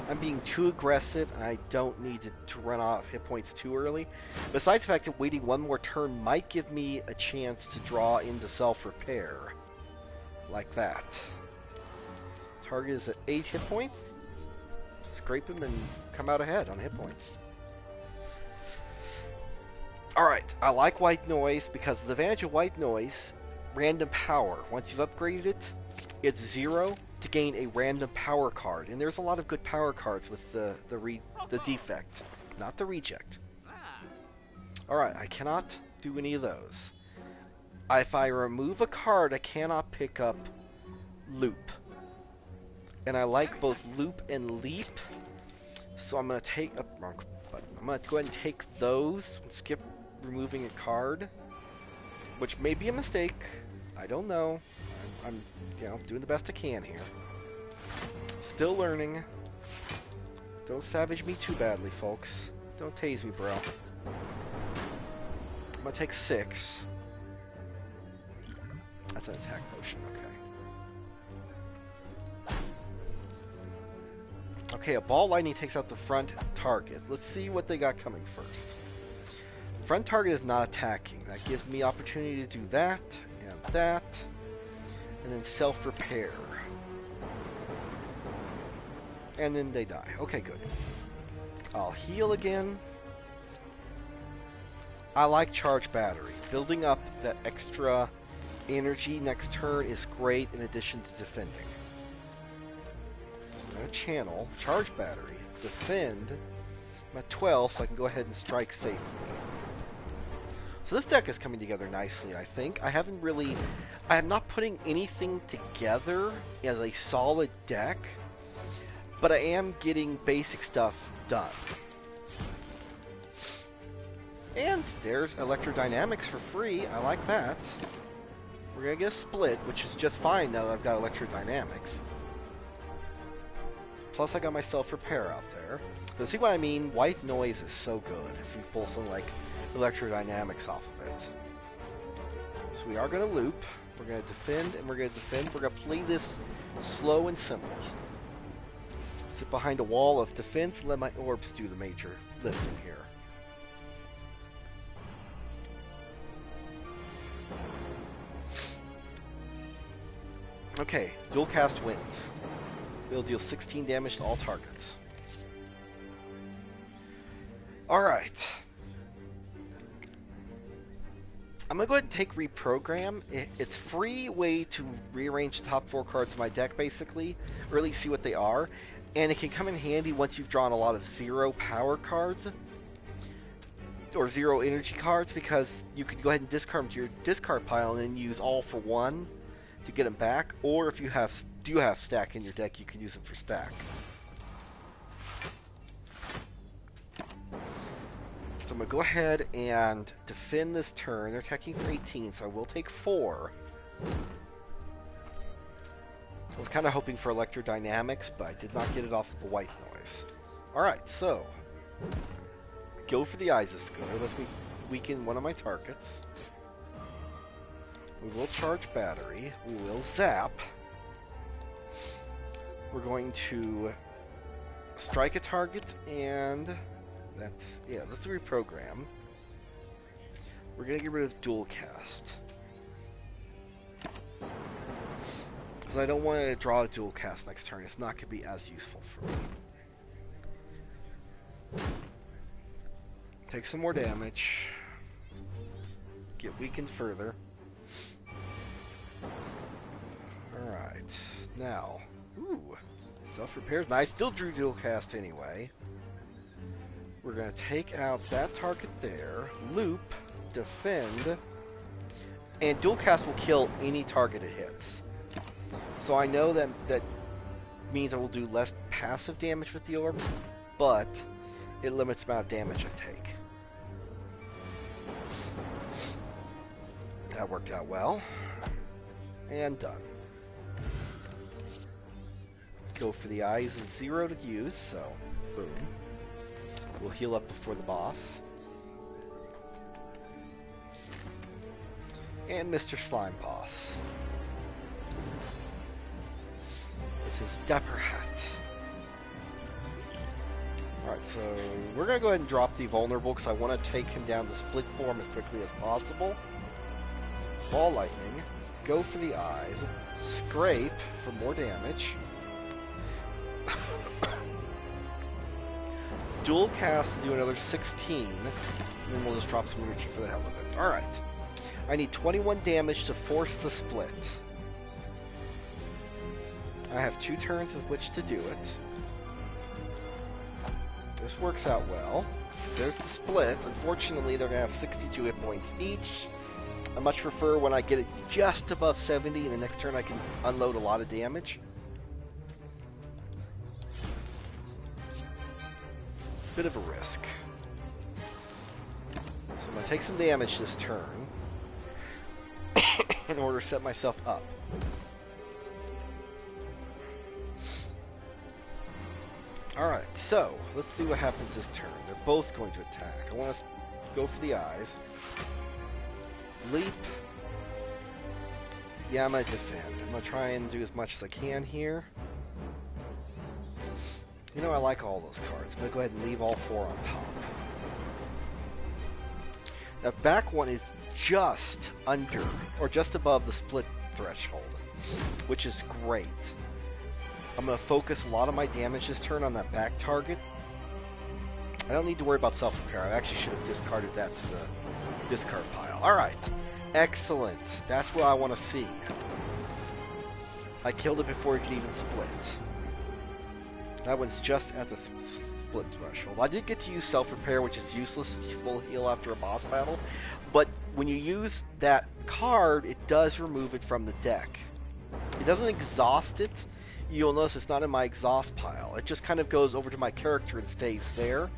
I'm being too aggressive, and I don't need to run off hit points too early. Besides the fact that waiting 1 more turn might give me a chance to draw into self-repair. Like that. Target is at 8 hit points. Scrape him and come out ahead on hit points. Alright, I like White Noise because the advantage of White Noise, random power. Once you've upgraded it, it's 0 to gain a random power card. And there's a lot of good power cards with the defect, not the reject. Alright, I cannot do any of those. If I remove a card, I cannot pick up Loop. And I like both Loop and Leap. So I'm going to take a wrong button. I'm going to go ahead and take those and skip removing a card, which may be a mistake. I don't know. I'm doing the best I can here. Still learning. Don't savage me too badly, folks. Don't tase me, bro. I'm gonna take 6. That's an attack potion, okay. Okay, a ball lightning takes out the front target. Let's see what they got coming first. Front target is not attacking. That gives me opportunity to do that, and that. And then self-repair. And then they die. Okay, good. I'll heal again. I like Charge Battery. Building up that extra energy next turn is great in addition to defending. I'm going to channel Charge Battery. Defend. I'm at 12, so I can go ahead and strike safely. So this deck is coming together nicely, I think. I am not putting anything together as a solid deck, but I am getting basic stuff done. And there's Electrodynamics for free. I like that. We're going to get a split, which is just fine now that I've got Electrodynamics. Plus I got my self-repair out there. But see what I mean? White Noise is so good if you pull something like Electrodynamics off of it. So we are going to loop. We're going to defend, and we're going to defend. We're going to play this slow and simple. Sit behind a wall of defense and let my orbs do the major lifting here. Okay, dual cast wins. We'll deal 16 damage to all targets. Alright. I'm going to go ahead and take Reprogram. It's a free way to rearrange the top 4 cards of my deck, basically, or at least see what they are. And it can come in handy once you've drawn a lot of 0 power cards, or 0 energy cards, because you can go ahead and discard them to your discard pile and then use all for 1 to get them back. Or if you do have stack in your deck, you can use them for stack. So I'm going to go ahead and defend this turn. They're attacking for 18, so I will take 4. I was kind of hoping for Electrodynamics, but I did not get it off of the White Noise. Alright, so go for the Isis-Scourge. Let's weaken one of my targets. We will charge battery. We will zap. We're going to strike a target, and that's, yeah, let's reprogram. We're gonna get rid of dual cast. Because I don't want to draw a dual cast next turn. It's not gonna be as useful for me. Take some more damage. Get weakened further. Alright. Now. Ooh. Self-repair's nice. Still drew dual cast anyway. We're going to take out that target there. Loop. Defend. And dual cast will kill any target it hits. So I know that means I will do less passive damage with the orb, but it limits the amount of damage I take. That worked out well. And done. Go for the eyes is 0 to use, so boom. We'll heal up before the boss. And Mr. Slime Boss. With his dapper hat. Alright, so we're going to go ahead and drop the vulnerable because I want to take him down to split form as quickly as possible. Ball lightning. Go for the eyes. Scrape for more damage. Dual cast to do another 16. And then we'll just drop some energy for the hell of it. Alright. I need 21 damage to force the split. I have 2 turns with which to do it. This works out well. There's the split. Unfortunately, they're going to have 62 hit points each. I much prefer when I get it just above 70, and the next turn I can unload a lot of damage. Bit of a risk. So I'm going to take some damage this turn in order to set myself up. Alright, so let's see what happens this turn. They're both going to attack. I want to go for the eyes. Leap. Yeah, I'm going to defend. I'm going to try and do as much as I can here. You know, I like all those cards. I'm going to go ahead and leave all 4 on top. Now, back one is just under, or just above the split threshold, which is great. I'm going to focus a lot of my damage this turn on that back target. I don't need to worry about self-repair. I actually should have discarded that to the discard pile. Alright. Excellent. That's what I want to see. I killed it before it could even split. That one's just at the split threshold. I did get to use self-repair, which is useless. It's full heal after a boss battle. But when you use that card, it does remove it from the deck. It doesn't exhaust it. You'll notice it's not in my exhaust pile. It just kind of goes over to my character and stays there.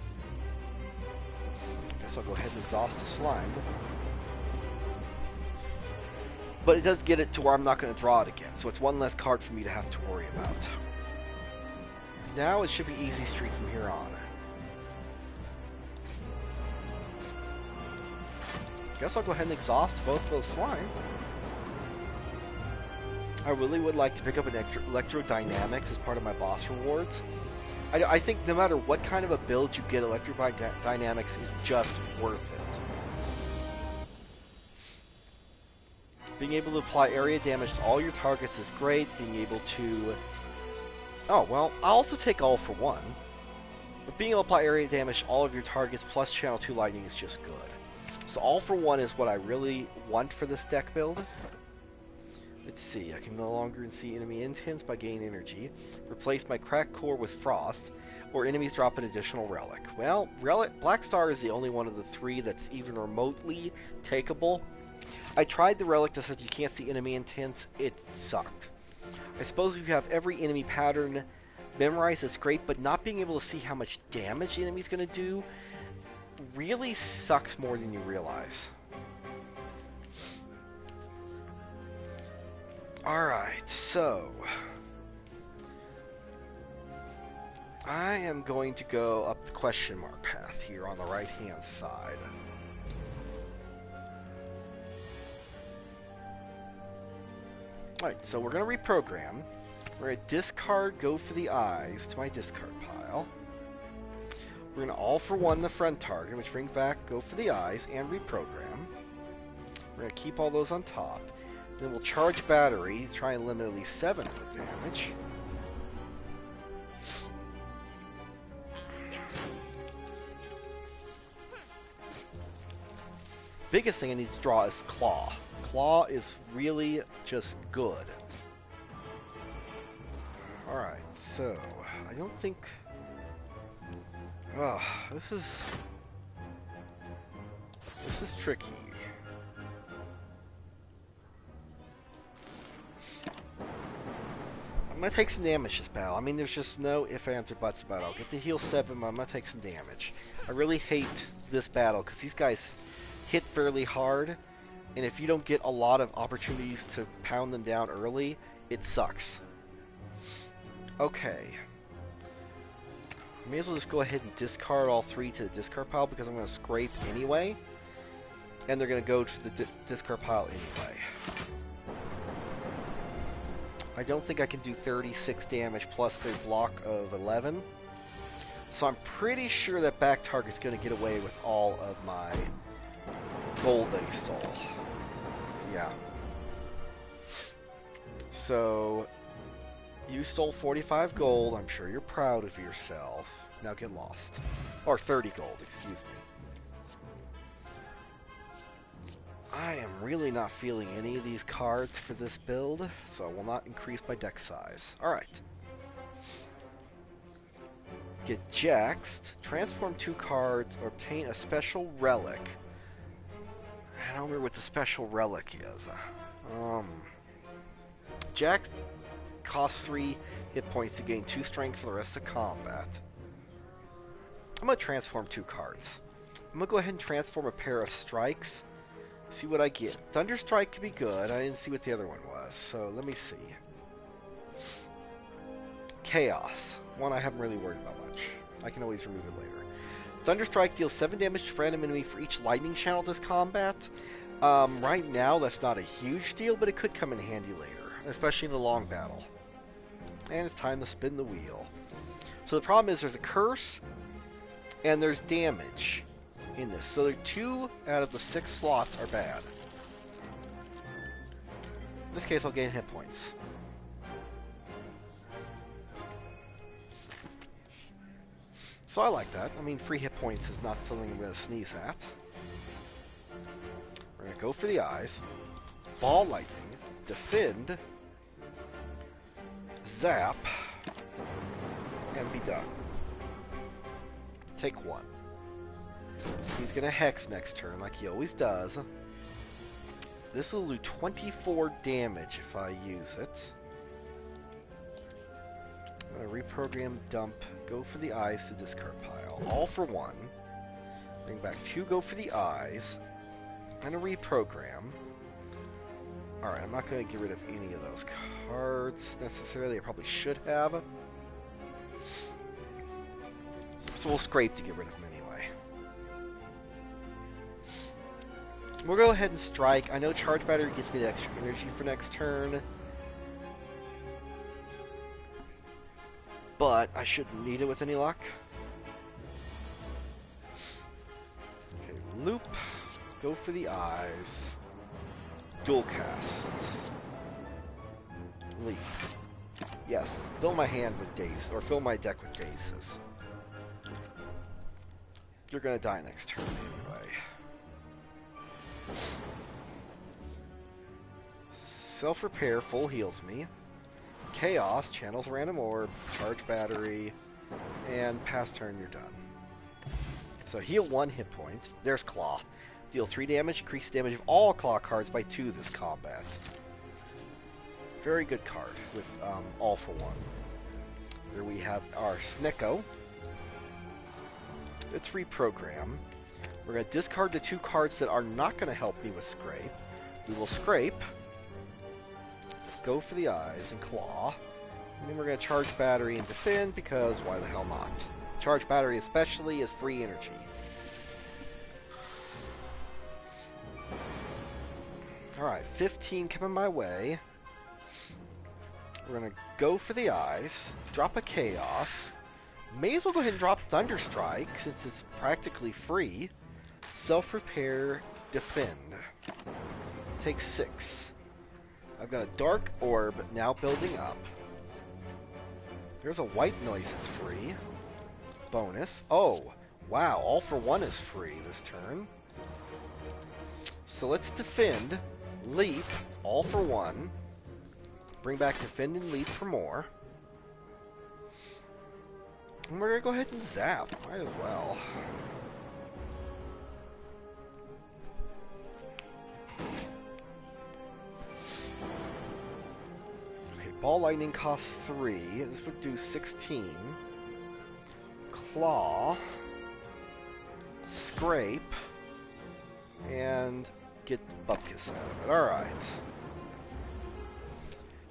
Guess I'll go ahead and exhaust the slime. But it does get it to where I'm not going to draw it again. So it's one less card for me to have to worry about. Now it should be easy street from here on. Guess I'll go ahead and exhaust both those slimes. I really would like to pick up an electrodynamics as part of my boss rewards. I think no matter what kind of a build you get, electrodynamics is just worth it. Being able to apply area damage to all your targets is great. Being able to... Oh, well, I'll also take all for one. But being able to apply area damage to all of your targets plus channel 2 lightning is just good. So all for one is what I really want for this deck build. Let's see, I can no longer see enemy intents by gaining energy. Replace my cracked core with frost, or enemies drop an additional relic. Well, Black Star is the only one of the 3 that's even remotely takeable. I tried the relic that says you can't see enemy intents. It sucked. I suppose if you have every enemy pattern memorized, it's great, but not being able to see how much damage the enemy's going to do really sucks more than you realize. Alright, so I am going to go up the question mark path here on the right hand side. Alright, so we're going to reprogram. We're going to discard Go for the Eyes to my discard pile. We're going to all for one the front target, which brings back go for the eyes and reprogram. We're going to keep all those on top. Then we'll charge battery, try and limit at least 7 of the damage. Biggest thing I need to draw is Claw. Claw is really just good. Alright, so I don't think... Oh, this is tricky. I'm gonna take some damage this battle. I mean, there's just no ifs, ands, or buts about it. I'll get to heal 7, but I'm gonna take some damage. I really hate this battle, because these guys hit fairly hard, and if you don't get a lot of opportunities to pound them down early, it sucks. Okay. May as well just go ahead and discard all 3 to the discard pile, because I'm going to scrape anyway, and they're going to go to the discard pile anyway. I don't think I can do 36 damage plus their block of 11, so I'm pretty sure that back target's going to get away with all of my gold that he stole. Yeah. So, you stole 45 gold. I'm sure you're proud of yourself. Now get lost. Or 30 gold, excuse me. I am really not feeling any of these cards for this build, so I will not increase my deck size. Alright. Get Jaxed, transform 2 cards, or obtain a special relic. I don't remember what the special relic is. Jax costs 3 hit points to gain 2 strength for the rest of combat. I'm going to transform 2 cards. I'm going to go ahead and transform a pair of strikes. See what I get. Thunder Strike could be good. I didn't see what the other one was, so let me see. Chaos. One I haven't really worried about much. I can always remove it later. Thunder Strike deals 7 damage to random enemy for each lightning channel this combat. Right now, that's not a huge deal, but it could come in handy later, especially in a long battle. And it's time to spin the wheel. So the problem is there's a curse, and there's damage in this. So 2 out of the 6 slots are bad. In this case, I'll gain hit points. So I like that. I mean, free hit points is not something I'm going to sneeze at. We're going to go for the eyes. Ball lightning. Defend. Zap. And be done. Take 1. He's going to Hex next turn like he always does. This will do 24 damage if I use it. I'm going to reprogram, dump, go for the eyes to discard pile. All for 1. Bring back 2, go for the eyes. And a reprogram. Alright, I'm not going to get rid of any of those cards necessarily. I probably should have. So we'll scrape to get rid of them anyway. We'll go ahead and strike. I know charge battery gives me the extra energy for next turn. But I shouldn't need it with any luck. Okay, loop. Go for the eyes. Dual cast. Leap. Yes, fill my hand with daze, or fill my deck with dazes. You're gonna die next turn anyway. Self-repair full heals me. Chaos channels random orb, charge battery, and pass turn, you're done. So heal 1 hit point. There's Claw. Deal 3 damage, increase the damage of all Claw cards by 2 this combat. Very good card with all for 1. Here we have our Snicko. Let's reprogram. We're going to discard the 2 cards that are not going to help me with Scrape. We will Scrape. Go for the eyes and Claw. And then we're going to charge battery and defend because why the hell not? Charge battery especially is free energy. Alright, 15 coming my way. We're going to go for the eyes, drop a Chaos, May as well go ahead and drop Thunderstrike since it's practically free. Self-repair, defend. Take 6. I've got a Dark Orb now building up. There's a White Noise that's free. Bonus. Oh, wow, All for One is free this turn. So let's defend, leap, All for One. Bring back defend and leap for more. And we're gonna go ahead and zap, might as well. Ball Lightning costs 3. This would do 16. Claw. Scrape. And get Bupkis out of it. Alright.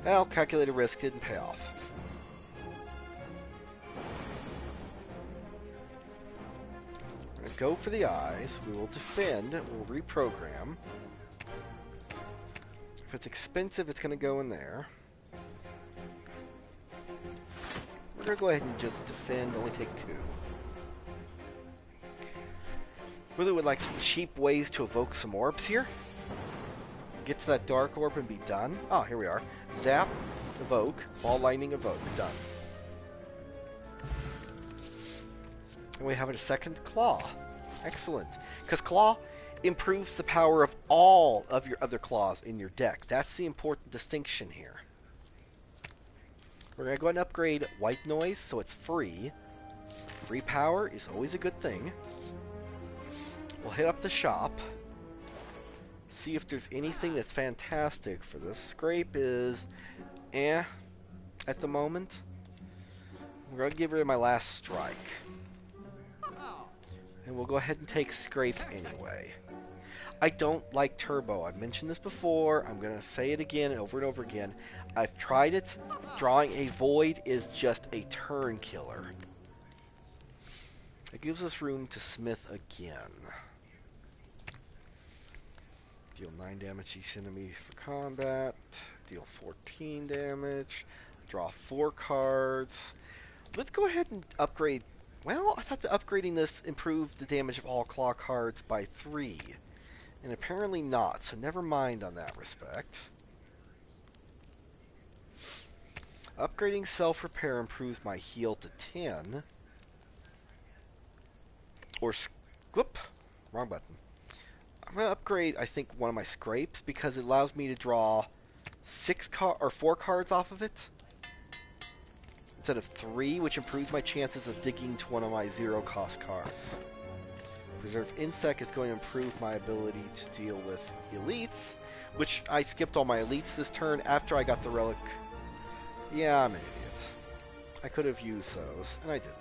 Well, calculated risk didn't pay off. We're going to go for the eyes. We will defend. We'll reprogram. If it's expensive, it's going to go in there. We're going to go ahead and just defend, only take 2. Really would like some cheap ways to evoke some orbs here. Get to that Dark Orb and be done. Oh, here we are. Zap, evoke, Ball Lightning, evoke. Done. And we have a second Claw. Excellent. Because Claw improves the power of all of your other claws in your deck. That's the important distinction here. We're going to go ahead and upgrade White Noise so it's free. Free power is always a good thing. We'll hit up the shop. See if there's anything that's fantastic for this. Scrape is at the moment. We're going to give her my last strike. And we'll go ahead and take Scrape anyway. I don't like Turbo. I've mentioned this before. I'm going to say it again over and over again. I've tried it. Drawing a Void is just a turn killer. It gives us room to smith again. Deal 9 damage each enemy for combat. Deal 14 damage. Draw 4 cards. Let's go ahead and upgrade. Well, I thought that upgrading this improved the damage of all claw cards by 3. And apparently not, so never mind on that respect. Upgrading self-repair improves my heal to 10. Or, whoop, wrong button. I'm going to upgrade, I think, one of my scrapes because it allows me to draw 4 cards off of it instead of 3, which improves my chances of digging to one of my 0-cost cards. Preserve Insect is going to improve my ability to deal with elites, which I skipped all my elites this turn after I got the relic. Yeah, I'm an idiot. I could have used those, and I didn't.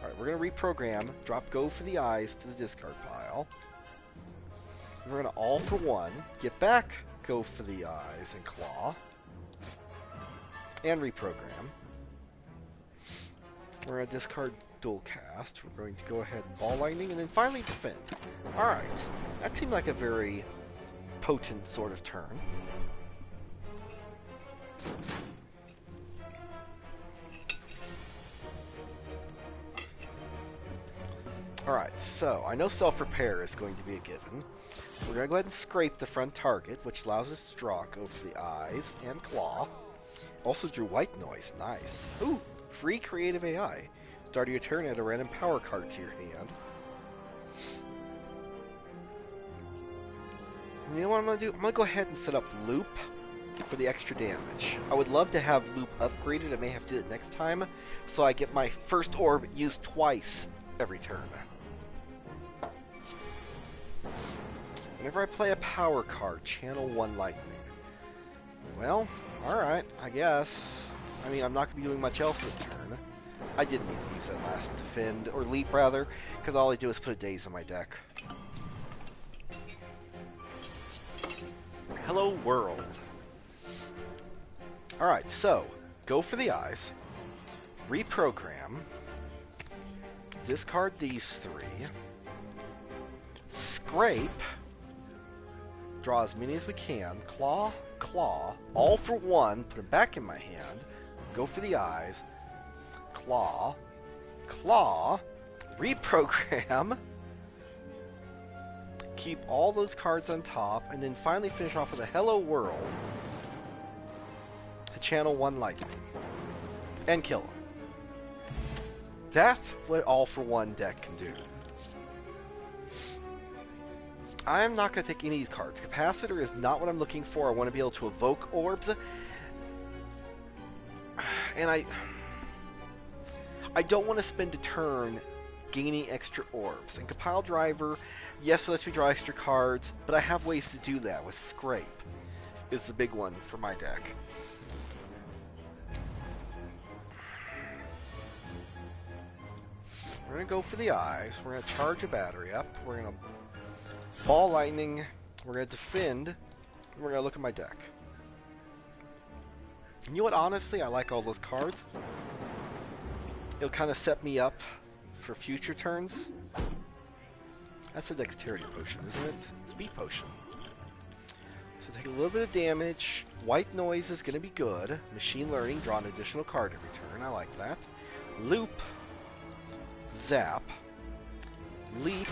Alright, we're going to reprogram, drop Go for the Eyes to the discard pile. We're going to All for One, get back Go for the Eyes and Claw, and reprogram. We're going to discard Dual Cast. We're going to go ahead and Ball Lightning, and then finally defend. Alright, that seemed like a very potent sort of turn. Alright, so I know self-repair is going to be a given. We're going to go ahead and scrape the front target, which allows us to draw Go for the Eyes and Claw. Also drew White Noise, nice. Ooh, free creative AI. Start your turn, add a random power card to your hand. And you know what I'm going to do? I'm going to go ahead and set up Loop for the extra damage. I would love to have Loop upgraded. I may have to do it next time, so I get my first orb used twice every turn. Whenever I play a power card, channel 1 Lightning. Well, alright, I guess. I mean, I'm not going to be doing much else this turn. I did need to use that last defend, or leap rather, because all I do is put a daze on my deck. Hello world. Alright, so, go for the eyes, reprogram, discard these 3, scrape, draw as many as we can, claw, claw, all for one, put them back in my hand, go for the eyes, claw, Claw, reprogram, keep all those cards on top, and then finally finish off with a Hello World to channel one lightning and kill him. That's what All for One deck can do. I'm not going to take any of these cards. Capacitor is not what I'm looking for. I want to be able to evoke orbs. And I don't want to spend a turn gaining extra orbs. And Compile Driver, yes, it lets me draw extra cards, but I have ways to do that with Scrape is the big one for my deck. We're going to go for the eyes. We're going to charge a battery up. We're going to ball lightning. We're going to defend. And we're going to look at my deck. And you know what? Honestly, I like all those cards. It'll kind of set me up for future turns. That's a dexterity potion, isn't it? Speed potion. So take a little bit of damage. White noise is going to be good. Machine learning, draw an additional card every turn. I like that. Loop. Zap. Leap.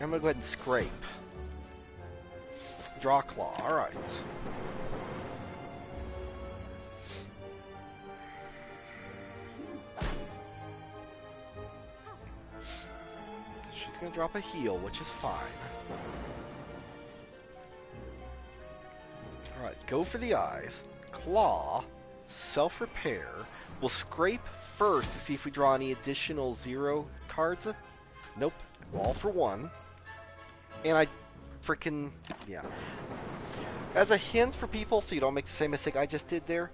I'm going to go ahead and scrape. Draw claw. Alright. She's going to drop a heal, which is fine. Alright, go for the eyes. Claw. Self-repair. We'll scrape first to see if we draw any additional 0 cards. Nope. All for one. And I freaking... yeah. As a hint for people, so you don't make the same mistake I just did there,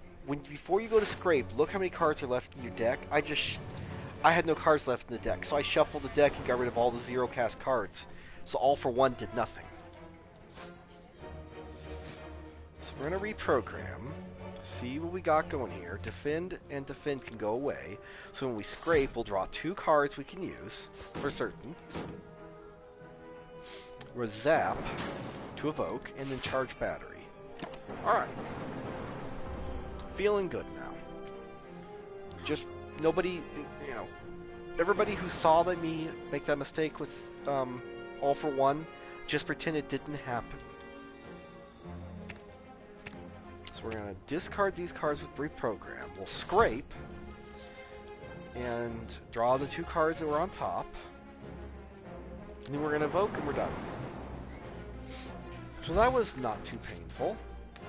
before you go to scrape, look how many cards are left in your deck. I had no cards left in the deck, so I shuffled the deck and got rid of all the 0 cast cards. So all for one did nothing. So we're going to reprogram. See what we got going here. Defend and defend can go away. So when we scrape, we'll draw 2 cards we can use, for certain. We'll zap to evoke, and then charge battery. Alright. Feeling good now. Just, nobody, you know, everybody who saw me make that mistake with All for One, just pretend it didn't happen. So we're going to discard these cards with reprogram. We'll scrape and draw the 2 cards that were on top. And then we're going to evoke and we're done. So that was not too painful.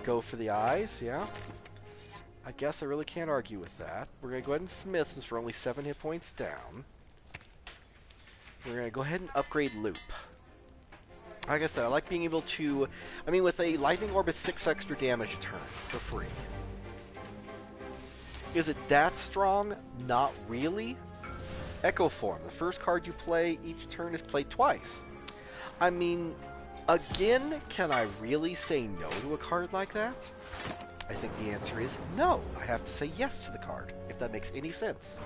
Go for the eyes, yeah. I guess I really can't argue with that. We're going to go ahead and smith since we're only 7 hit points down. We're going to go ahead and upgrade loop. Like I said, I like being able to... I mean, with a lightning orb, it's 6 extra damage a turn for free. Is it that strong? Not really. Echo Form. The first card you play each turn is played twice. I mean, again, can I really say no to a card like that? I think the answer is no. I have to say yes to the card, if that makes any sense.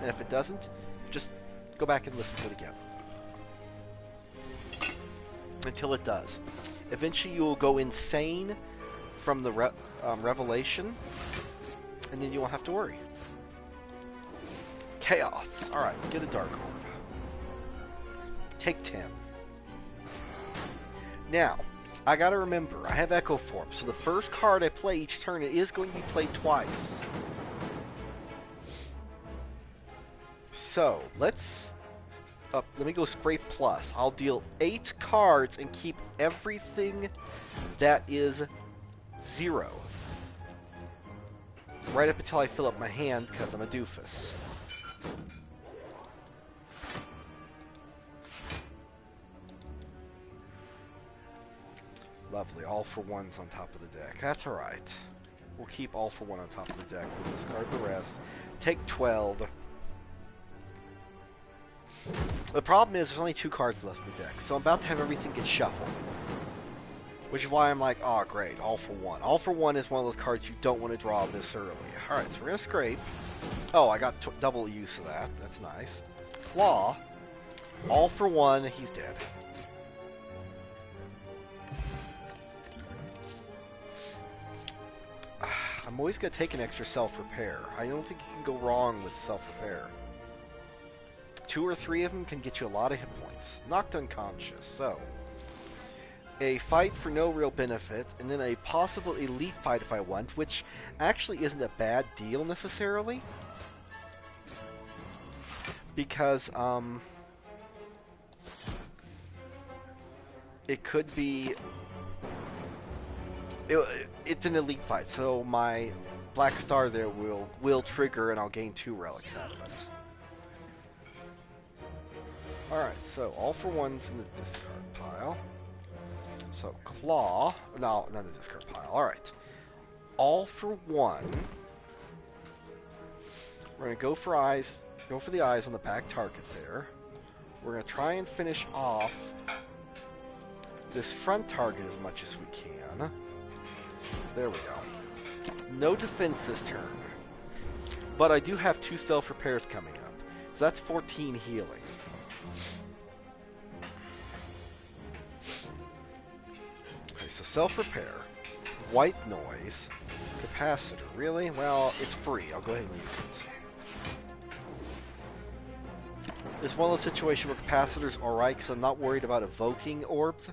And if it doesn't, just go back and listen to it again. Until it does. Eventually you will go insane from the revelation, and then you won't have to worry. Chaos. Alright, get a Dark Orb. Take 10. Now, I gotta remember, I have Echo Form, so the first card I play each turn is going to be played twice. So, let me go Scrape Plus. I'll deal 8 cards and keep everything that is 0. Right up until I fill up my hand, because I'm a doofus. Lovely, All for One's on top of the deck. That's alright. We'll keep All for One on top of the deck. We'll discard the rest. Take 12. The problem is there's only 2 cards left in the deck, so I'm about to have everything get shuffled. Which is why I'm like, oh great, All for One. All for One is one of those cards you don't want to draw this early. Alright, so we're going to scrape. Oh, I got double use of that. That's nice. Claw. All for One, he's dead. I'm always going to take an extra self-repair. I don't think you can go wrong with self-repair. 2 or 3 of them can get you a lot of hit points. Knocked unconscious, so... a fight for no real benefit, and then a possible elite fight if I want, which actually isn't a bad deal necessarily. Because, it could be... it's an elite fight, so my black star there will trigger and I'll gain 2 relics out of it. Alright, so all for one's in the discard pile. So claw, no, not the discard pile, alright. All for one. We're gonna go for the eyes on the back target there. We're gonna try and finish off this front target as much as we can. There we go. No defense this turn. But I do have 2 self-repairs coming up. So that's 14 healing. Okay, so self-repair, white noise, capacitor. Really? Well, it's free. I'll go ahead and use it. It's one of those situations where capacitors are alright because I'm not worried about evoking orbs.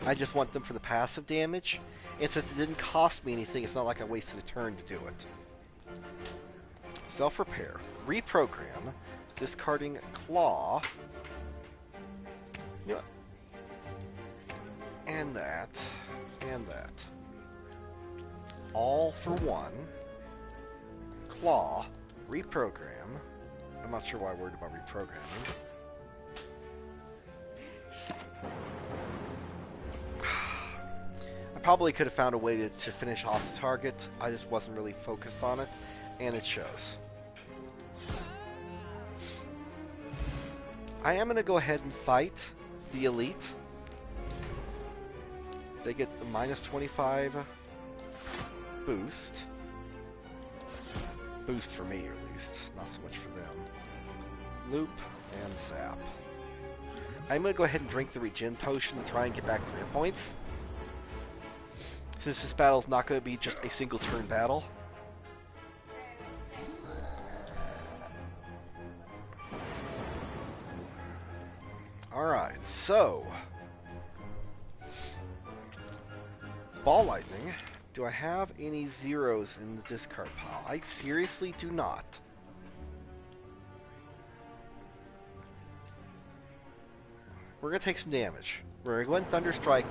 I just want them for the passive damage. And since it didn't cost me anything, it's not like I wasted a turn to do it. Self-repair. Reprogram. Discarding claw. You know what? And that. And that. All for one. Claw. Reprogram. I'm not sure why I'm worried about reprogramming. I probably could have found a way to finish off the target. I just wasn't really focused on it, and it shows. I am going to go ahead and fight the elite. They get the minus 25 boost. Boost for me, at least. Not so much for them. Loop and zap. I'm going to go ahead and drink the regen potion and try and get back to hit points. Since this battle is not going to be just a single turn battle. Alright, so... Ball lightning. Do I have any zeros in the discard pile? I seriously do not. We're going to take some damage. We're going to go ahead and Thunderstrike.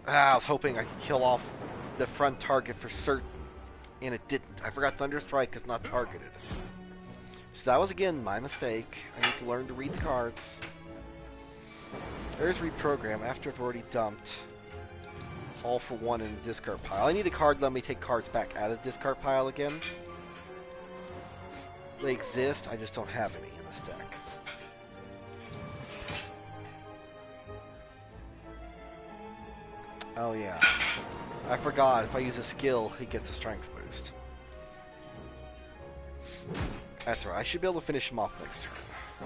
I was hoping I could kill off the front target for certain. And it didn't. I forgot Thunderstrike is not targeted. So that was, again, my mistake. I need to learn to read the cards. There's reprogram after I've already dumped all for one in the discard pile. I need a card to let me take cards back out of the discard pile again. They exist, I just don't have any in this deck. Oh yeah. I forgot, if I use a skill, he gets a strength boost. That's right, I should be able to finish him off next turn.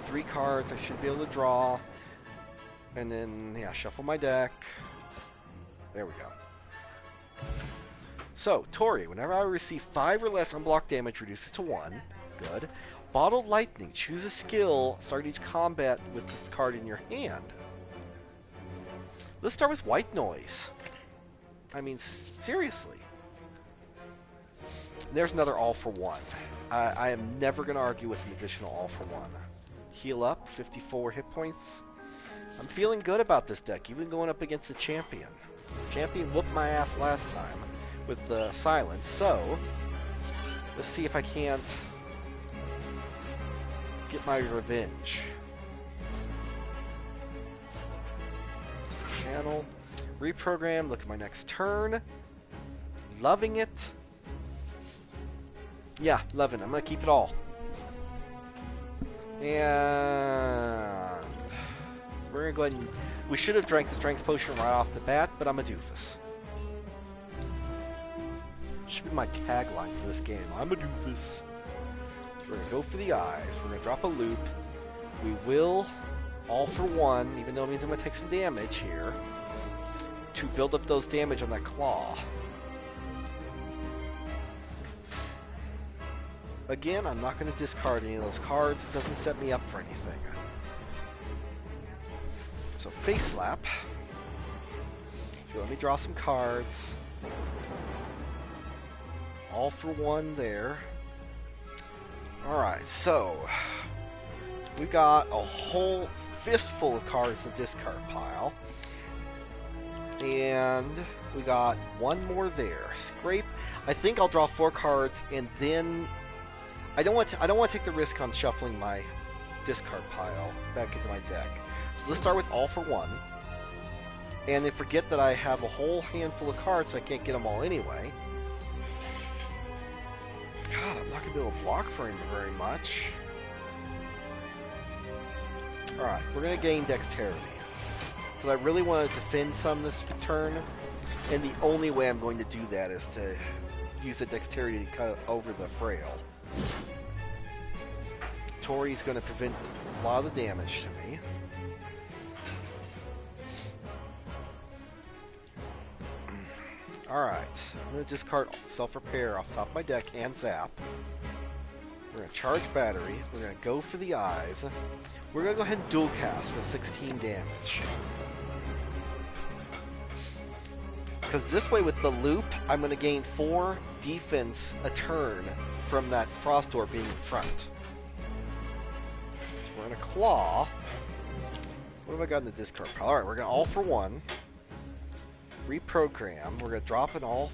3 cards, I should be able to draw. And then, yeah, shuffle my deck. There we go. So, Tori, whenever I receive 5 or less unblocked damage, reduces to 1. Good. Bottled Lightning. Choose a skill. Start each combat with this card in your hand. Let's start with White Noise. I mean, seriously. There's another all for one. I am never going to argue with an additional all for one. Heal up, 54 hit points. I'm feeling good about this deck, even going up against the champion. Champion whooped my ass last time with the silence, so let's see if I can't get my revenge. Channel, reprogram, look at my next turn. Loving it. Yeah, loving it. I'm going to keep it all. And we're going to go ahead and... We should have drank the strength potion right off the bat, but I'm a doofus. Should be my tagline for this game. I'm a doofus. So we're going to go for the eyes. We're going to drop a loop. We will, all for one, even though it means I'm going to take some damage here, to build up those damage on that claw. again, I'm not going to discard any of those cards. It doesn't set me up for anything. So face slap. So let me draw some cards. All for one there. Alright, so we got a whole fistful of cards in the discard pile. And we got one more there. Scrape. I think I'll draw 4 cards and then I don't want to take the risk on shuffling my discard pile back into my deck. So let's start with all for one. And then forget that I have a whole handful of cards, so I can't get them all anyway. God, I'm not going to be able to block for him very much. Alright, we're going to gain dexterity. Because I really want to defend some this turn. And the only way I'm going to do that is to use the dexterity to cut over the frail. Tori's going to prevent a lot of the damage to me. Alright, I'm going to discard self-repair off the top of my deck and zap. We're going to charge battery. We're going to go for the eyes. We're going to go ahead and dual cast with 16 damage. Because this way with the loop, I'm going to gain 4 defense a turn from that frost door being in front. So we're going to claw. What have I got in the discard pile? Alright, we're going to all for one. Reprogram. We're going to drop an all.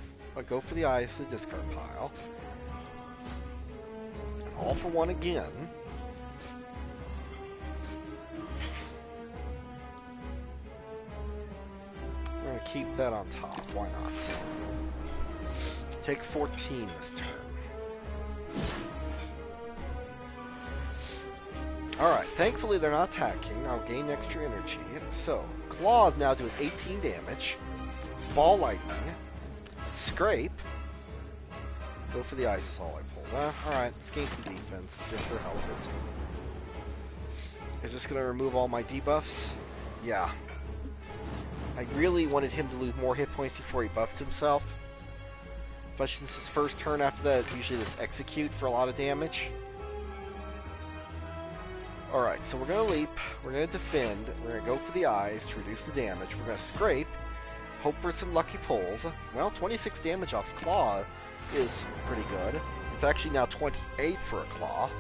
Go for the eyes to the discard pile. And all for one again. We're going to keep that on top. Why not? Take 14 this turn. Alright, thankfully they're not attacking. I'll gain extra energy. So, Claw is now doing 18 damage. Ball Lightning. Scrape. Go for the ice is all I pulled. Alright, let's gain some defense just for the hell of it. Is this going to remove all my debuffs? Yeah. I really wanted him to lose more hit points before he buffed himself. Especially since his first turn after that is usually just execute for a lot of damage. Alright, so we're going to leap, we're going to defend, we're going to go for the eyes to reduce the damage, we're going to scrape, hope for some lucky pulls. Well, 26 damage off Claw is pretty good. It's actually now 28 for a Claw.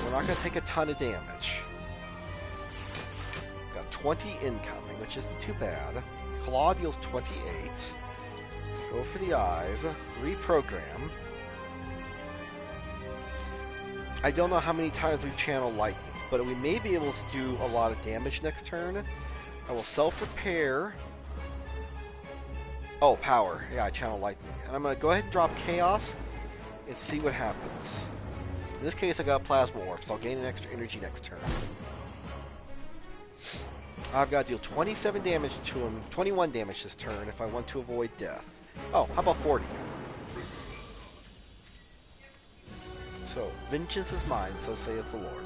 We're not going to take a ton of damage. Got 20 incoming, which isn't too bad. Claw deals 28. Go for the eyes, reprogram. I don't know how many times we've channeled lightning, but we may be able to do a lot of damage next turn. I will self-repair. Oh, power. Yeah, I channel lightning. And I'm going to go ahead and drop chaos and see what happens. In this case, I got plasma warp, so I'll gain an extra energy next turn. I've got to deal 27 damage to him, 21 damage this turn if I want to avoid death. Oh, how about 40? So, vengeance is mine, so saith the Lord.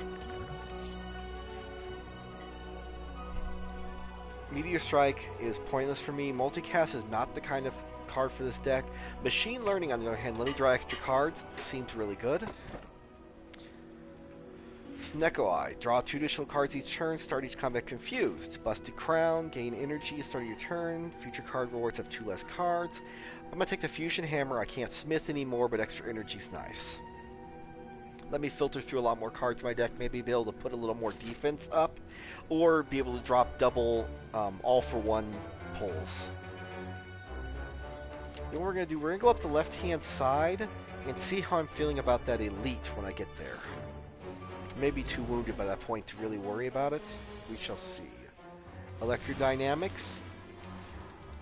Meteor Strike is pointless for me. Multicast is not the kind of card for this deck. Machine Learning, on the other hand, let me draw extra cards. Seems really good. Snecko Eye. Draw 2 additional cards each turn. Start each combat confused. Busted Crown. Gain energy. Start your turn. Future card rewards have 2 less cards. I'm going to take the Fusion Hammer. I can't smith anymore, but extra energy's nice. Let me filter through a lot more cards in my deck, maybe be able to put a little more defense up, or be able to drop double all-for-one pulls. Then what we're going to do, we're going to go up the left-hand side and see how I'm feeling about that Elite when I get there. Maybe too wounded by that point to really worry about it. We shall see. Electrodynamics.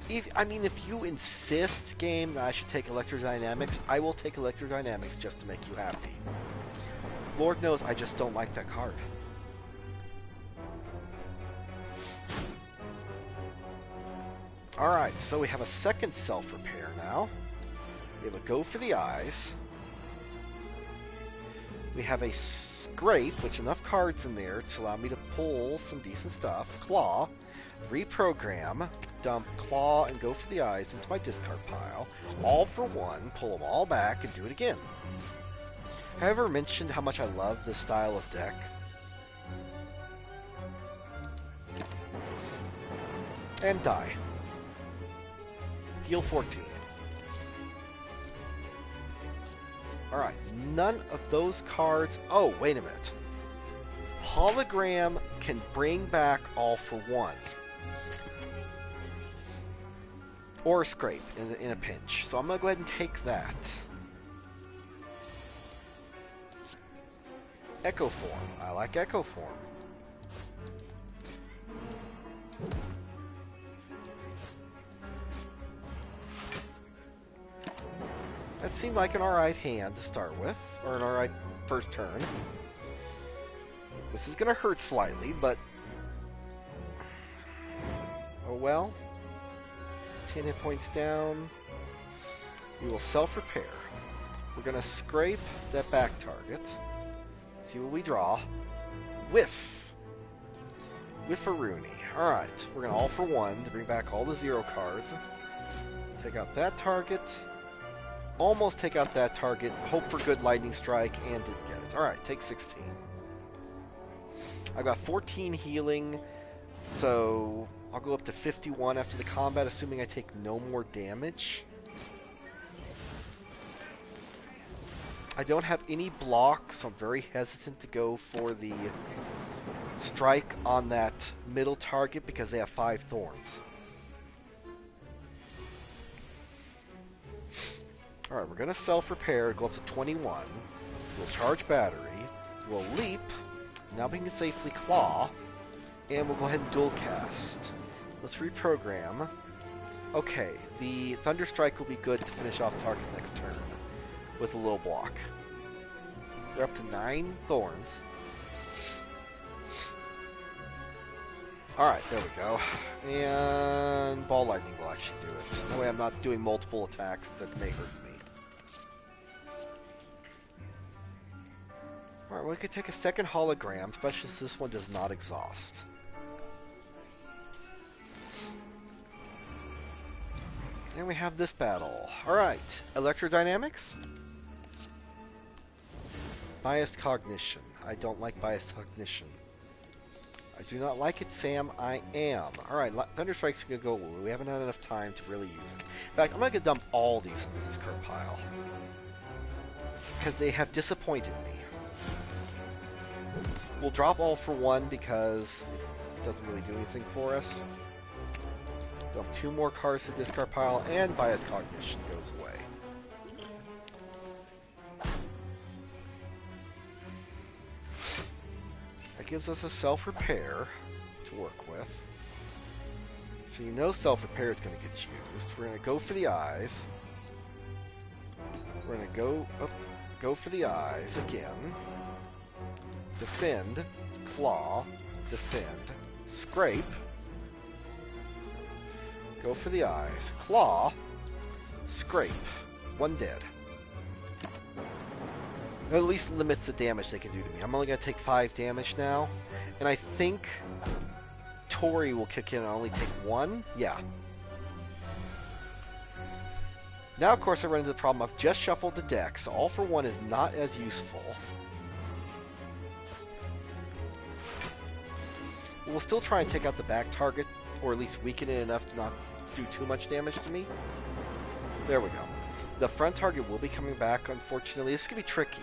If you insist, game, that I should take Electrodynamics, I will take Electrodynamics just to make you happy. Lord knows I just don't like that card. Alright, so we have a second self-repair now. We have a go for the eyes. We have a scrape, which enough cards in there to allow me to pull some decent stuff. Claw. Reprogram. Dump Claw and go for the eyes into my discard pile. All for one. Pull them all back and do it again. Have I ever mentioned how much I love this style of deck? And die. Heal 14. Alright, none of those cards... Oh, wait a minute. Hologram can bring back all for one. Or scrape in a pinch. So I'm going to go ahead and take that. Echo Form. I like Echo Form. That seemed like an alright hand to start with. Or an alright first turn. This is going to hurt slightly, but... Oh well. 10 hit points down. We will self-repair. We're going to scrape that back target. See what we draw. Whiff. Whiff-a-rooney. Alright, we're going to all for one to bring back all the 0 cards. Take out that target. Almost take out that target. Hope for good lightning strike, and didn't get it. Alright, take 16. I've got 14 healing, so I'll go up to 51 after the combat, assuming I take no more damage. I don't have any block, so I'm very hesitant to go for the strike on that middle target because they have 5 thorns. Alright, we're going to self-repair, go up to 21. We'll charge battery. We'll leap. Now we can safely claw. And we'll go ahead and dual cast. Let's reprogram. Okay, the Thunder Strike will be good to finish off target next turn with a little block. They're up to 9 thorns. Alright, there we go. And Ball Lightning will actually do it. That way I'm not doing multiple attacks that may hurt me. Alright, we could take a second hologram, especially since this one does not exhaust. And we have this battle. Alright, Electrodynamics. Biased Cognition. I don't like Biased Cognition. I do not like it, Sam. I am. Alright, Thunder Strike's gonna go away. We haven't had enough time to really use it. In fact, I'm gonna dump all these into this current pile. Because they have disappointed me. We'll drop all for one because it doesn't really do anything for us. Dump 2 more cards to the discard pile, and Bias Cognition goes away. That gives us a self-repair to work with. So you know self-repair is going to get used. We're going to go for the eyes. We're going to go for the eyes again. Defend, claw, defend, scrape. Go for the eyes. Claw. Scrape. 1 dead. That at least limits the damage they can do to me. I'm only going to take 5 damage now. And I think Tori will kick in and only take 1. Yeah. Now, of course, I run into the problem I've just shuffled the deck, so all for one is not as useful. We'll still try and take out the back target, or at least weaken it enough to not do too much damage to me. There we go. The front target will be coming back, unfortunately. This could be tricky.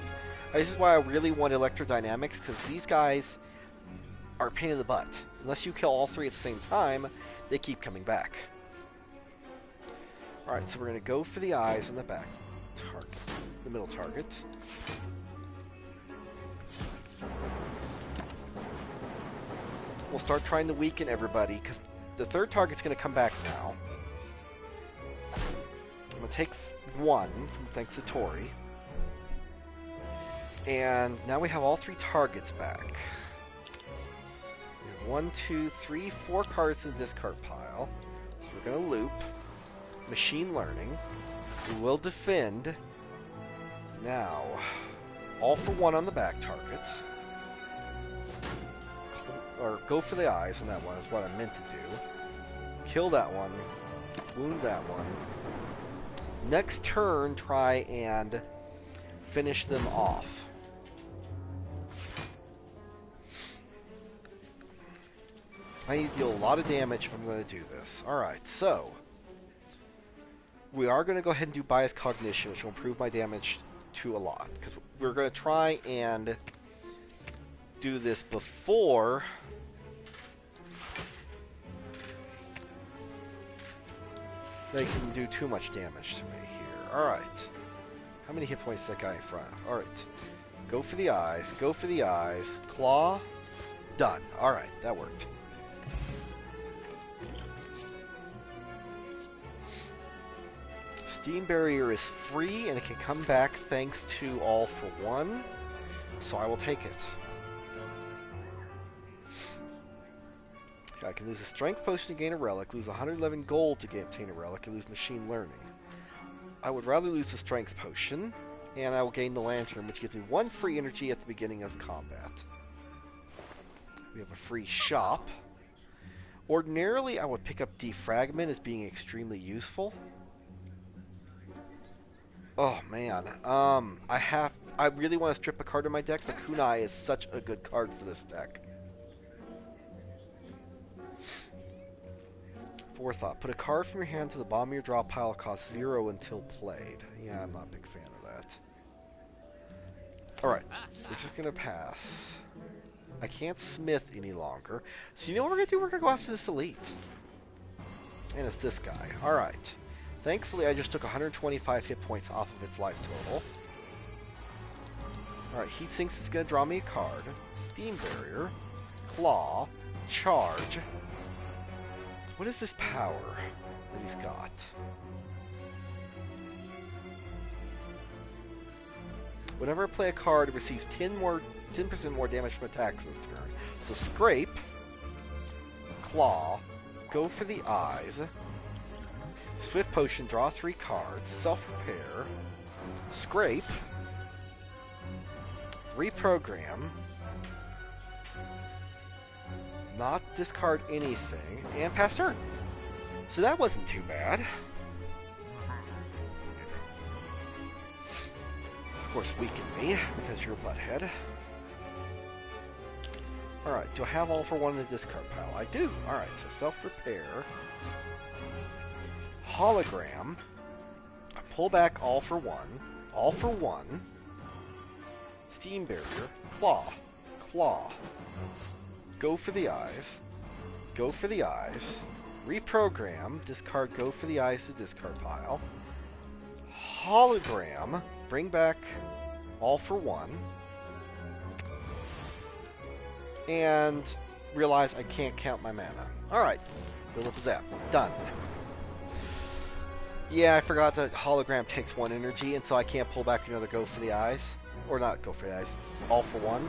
This is why I really want Electrodynamics, because these guys are a pain in the butt. Unless you kill all 3 at the same time, they keep coming back. Alright, so we're going to go for the eyes on the back target, the middle target. We'll start trying to weaken everybody, because the third target's going to come back now. I'm going to take 1 from thanks to Tori. And now we have all 3 targets back. We have 1, 2, 3, 4 cards in the discard pile. So we're going to loop. Machine Learning. We will defend. Now, all for 1 on the back target. Or go for the eyes on that one is what I meant to do. Kill that one. Wound that one. Next turn, try and finish them off. I need to deal a lot of damage if I'm going to do this. Alright, so we are going to go ahead and do Bias Cognition, which will improve my damage to a lot. Because we're going to try and do this before they can do too much damage to me here. Alright. How many hit points does that guy in front? Alright. Go for the eyes. Go for the eyes. Claw. Done. Alright, that worked. Steam Barrier is free, and it can come back thanks to All for One, so I will take it. I can lose a Strength Potion to gain a Relic, lose 111 gold to obtain a Relic, and lose Machine Learning. I would rather lose the Strength Potion, and I will gain the Lantern, which gives me 1 free energy at the beginning of combat. We have a free shop. Ordinarily, I would pick up Defragment as being extremely useful. Oh man, I really want to strip a card in my deck, but Kunai is such a good card for this deck. Forethought. Put a card from your hand to the bottom of your draw pile, cost 0 until played. Yeah, I'm not a big fan of that. Alright, we're just gonna pass. I can't smith any longer. So you know what we're gonna do? We're gonna go after this elite. And it's this guy. Alright. Thankfully, I just took 125 hit points off of its life total. Alright, he thinks it's gonna draw me a card. Steam Barrier. Claw. Charge. What is this power that he's got? Whenever I play a card, it receives 10% more damage from attacks this turn. So Scrape, Claw, go for the eyes, Swift Potion, draw 3 cards, Self-Repair, Scrape, Reprogram, not discard anything, and pass turn. So that wasn't too bad. Of course, weaken me, because you're a butthead. Alright, do I have All for One in the discard pile? I do. Alright, so Self-Repair. Hologram. I pull back All for One. All for One. Steam Barrier. Claw. Claw. Go for the eyes. Go for the eyes. Reprogram. Discard Go for the eyes to discard pile. Hologram. Bring back All for One. And realize I can't count my mana. Alright. Build up a zap. Done. Yeah, I forgot that Hologram takes 1 energy, and so I can't pull back another Go for the eyes. Or not Go for the eyes. All for One.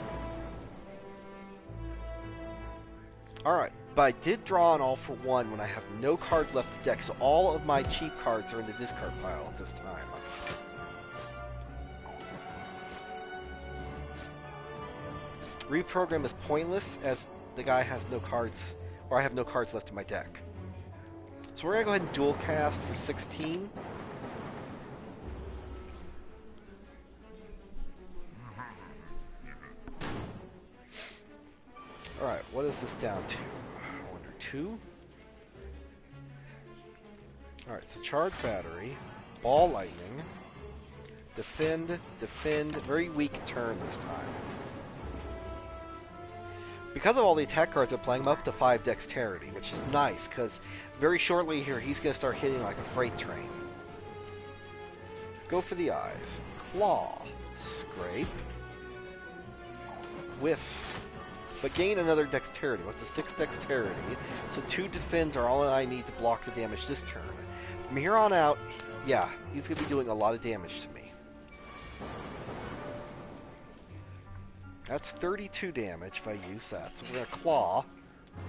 Alright, but I did draw an All for One when I have no cards left in the deck, so all of my cheap cards are in the discard pile at this time. Reprogram is pointless, as the guy has no cards, or I have no cards left in my deck. So we're going to go ahead and dual cast for 16. Alright, what is this down to? I wonder, 2? Alright, so charge battery, ball lightning, defend, defend, very weak turn this time. Because of all the attack cards I'm playing, I'm up to 5 dexterity, which is nice, because very shortly here he's going to start hitting like a freight train. Go for the eyes. Claw. Scrape. Whiff. But gain another dexterity. What's a 6 dexterity? So 2 defends are all I need to block the damage this turn. From here on out, yeah, he's going to be doing a lot of damage to me. That's 32 damage if I use that. So we're going to claw,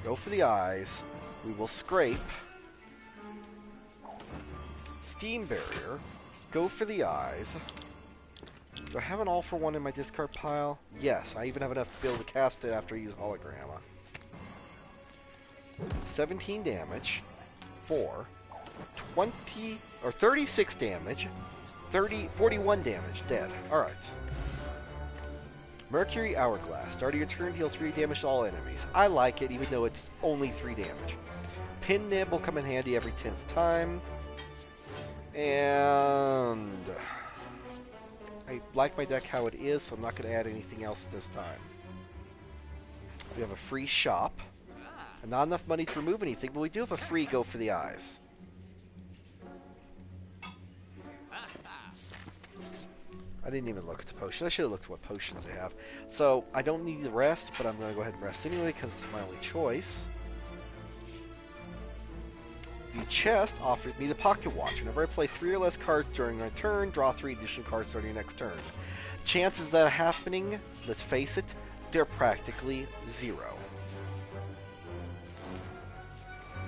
go for the eyes, we will scrape, Steam Barrier, go for the eyes. Do I have an All for One in my discard pile? Yes, I even have enough to be able to cast it after I use Hologram. 17 damage, 4, 20, or 36 damage, 41 damage, dead. Alright. Mercury Hourglass. Start of your turn, deal 3 damage to all enemies. I like it, even though it's only 3 damage. Pin Nib will come in handy every 10th time. And I like my deck how it is, so I'm not going to add anything else at this time. We have a free shop. And not enough money to remove anything, but we do have a free Go for the Eyes. I didn't even look at the potion. I should have looked at what potions they have. So, I don't need the rest, but I'm going to go ahead and rest anyway, because it's my only choice. The chest offers me the Pocket Watch. Whenever I play 3 or less cards during my turn, draw 3 additional cards starting your next turn. Chances of that happening, let's face it, they're practically 0.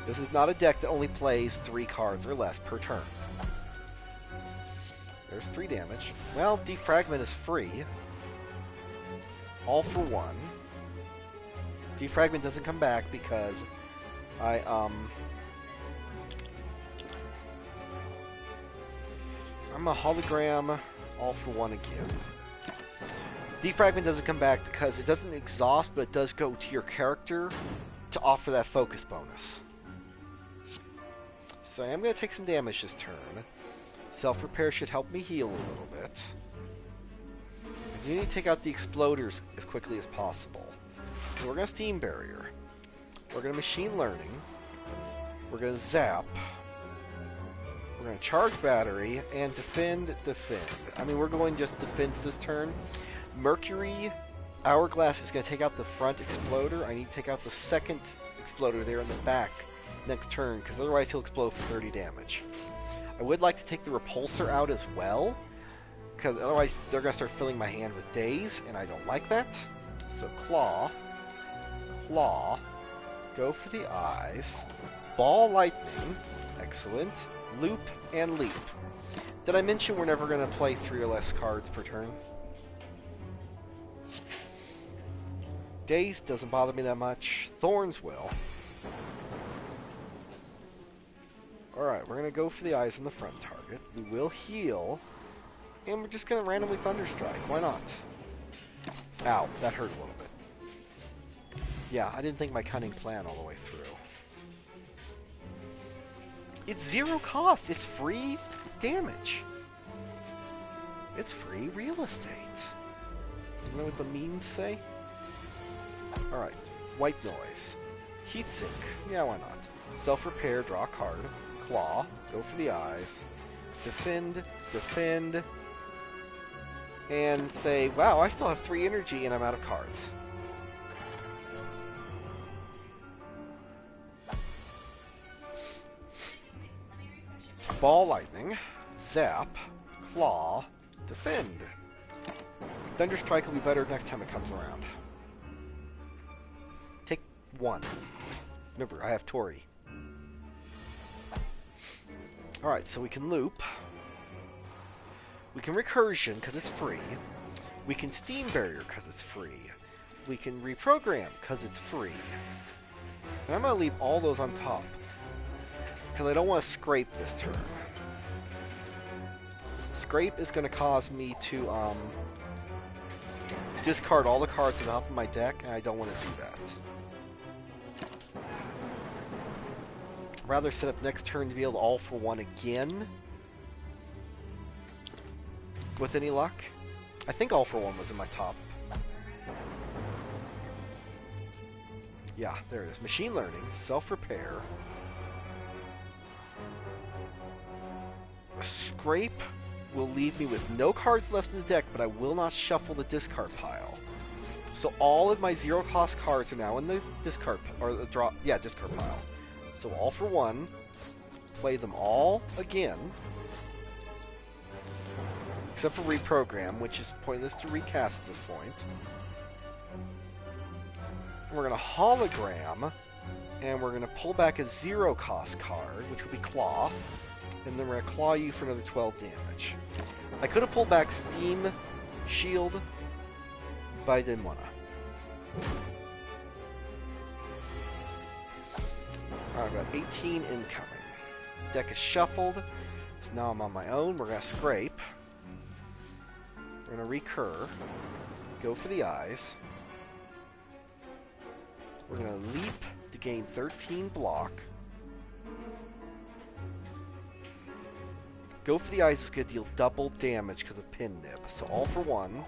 This is not a deck that only plays 3 cards or less per turn. There's 3 damage. Well, Defragment is free. All for 1. Defragment doesn't come back because I'm a hologram, all for 1 again. Defragment doesn't come back because it doesn't exhaust, but it does go to your character to offer that focus bonus. So I am going to take some damage this turn. Self-repair should help me heal a little bit. I do need to take out the exploders as quickly as possible. So we're going to Steam Barrier. We're going to Machine Learning. We're going to Zap. We're going to Charge Battery and Defend. I mean, we're going just Defense this turn. Mercury Hourglass is going to take out the front exploder. I need to take out the second exploder there in the back next turn, because otherwise he'll explode for 30 damage. I would like to take the repulsor out as well, because otherwise they're going to start filling my hand with days, and I don't like that. So Claw, go for the eyes, Ball Lightning, excellent, Loop, and Leap. Did I mention we're never going to play 3 or less cards per turn? Daze doesn't bother me that much. Thorns will. Alright, we're going to go for the eyes on the front target. We will heal. And we're just going to randomly Thunderstrike. Why not? Ow, that hurt a little bit. Yeah, I didn't think my cunning plan all the way through. It's 0 cost. It's free damage. It's free real estate. You know what the memes say? Alright, White Noise. Heatsink. Yeah, why not? Self-repair, draw a card. Claw, go for the eyes. Defend, and say, wow, I still have 3 energy and I'm out of cards. Ball Lightning, Zap, Claw, Defend. Thunderstrike will be better next time it comes around. Take 1. Remember, I have Tori. Alright, so we can Loop. We can Recursion, because it's free. We can Steam Barrier, because it's free. We can Reprogram, because it's free. And I'm going to leave all those on top, because I don't want to Scrape this turn. Scrape is going to cause me to discard all the cards on top of my deck, and I don't want to do that. Rather set up next turn to be able to all for 1 again. With any luck. I think all for 1 was in my top. Yeah, there it is. Machine Learning, Self-Repair. Scrape will leave me with no cards left in the deck, but I will not shuffle the discard pile. So all of my 0 cost cards are now in the discard or the discard pile. So all for 1, play them all again, except for Reprogram, which is pointless to recast at this point. And we're going to Hologram, and we're going to pull back a 0 cost card, which will be Claw, and then we're going to Claw you for another 12 damage. I could have pulled back Steam Shield, but I didn't want to. Alright, I've got 18 incoming. Deck is shuffled. So now I'm on my own. We're going to Scrape. We're going to recur. Go for the eyes. We're going to leap to gain 13 block. Go for the eyes is going to deal double damage because of pin nib. So all for one,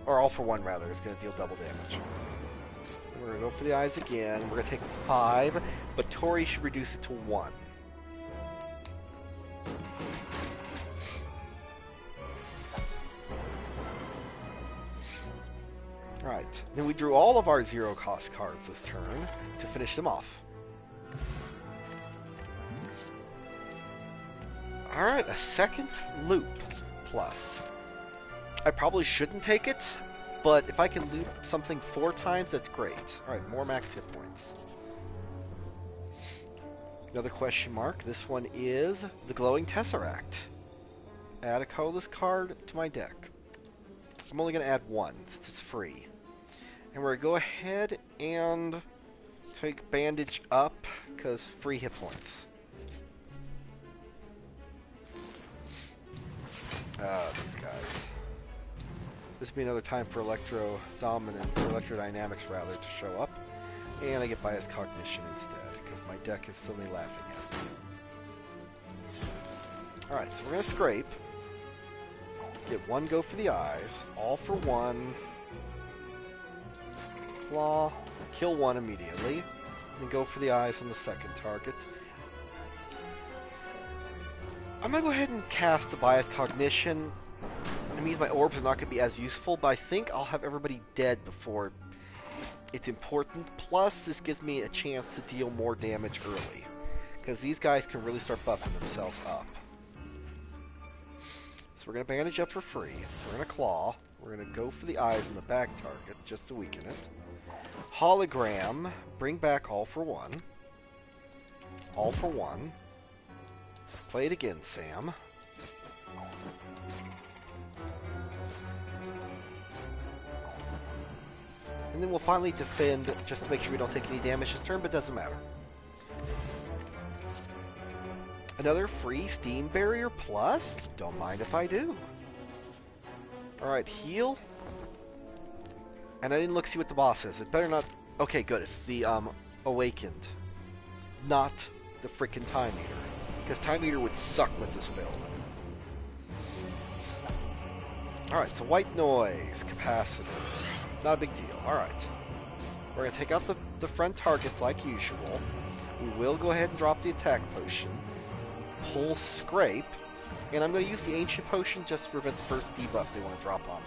is going to deal double damage. We're going to go for the eyes again. We're going to take 5, but Tori should reduce it to 1. Alright, then we drew all of our zero cost cards this turn to finish them off. Alright, a second loop plus. I probably shouldn't take it, but if I can loop something 4 times, that's great. Alright, more max hit points. Another question mark. This one is the Glowing Tesseract. Add a colorless card to my deck. I'm only going to add 1 since it's free. And we're going to go ahead and take Bandage up because free hit points. These guys. This will be another time for Electrodynamics rather, to show up. And I get Bias Cognition instead, because my deck is suddenly laughing at me. Alright, so we're going to scrape. Get 1 go for the eyes. All for 1. Claw. Kill 1 immediately. And go for the eyes on the second target. I'm going to go ahead and cast the Bias Cognition. It means my orbs are not going to be as useful, but I think I'll have everybody dead before it's important. Plus, this gives me a chance to deal more damage early, because these guys can really start buffing themselves up. So we're going to bandage up for free. We're going to claw. We're going to go for the eyes on the back target, just to weaken it. Hologram. Bring back all for 1. All for 1. Play it again, Sam. And then we'll finally defend, just to make sure we don't take any damage this turn, but it doesn't matter. Another free Steam Barrier plus? Don't mind if I do. Alright, heal. And I didn't look to see what the boss is. It better not... Okay, good. It's the, Awakened. Not the frickin' Time Eater. Because Time Eater would suck with this build. Alright, so White Noise, Capacitor. Not a big deal. Alright. We're going to take out the front targets like usual. We will go ahead and drop the attack potion. Pull Scrape. And I'm going to use the Ancient Potion just to prevent the first debuff they want to drop on me.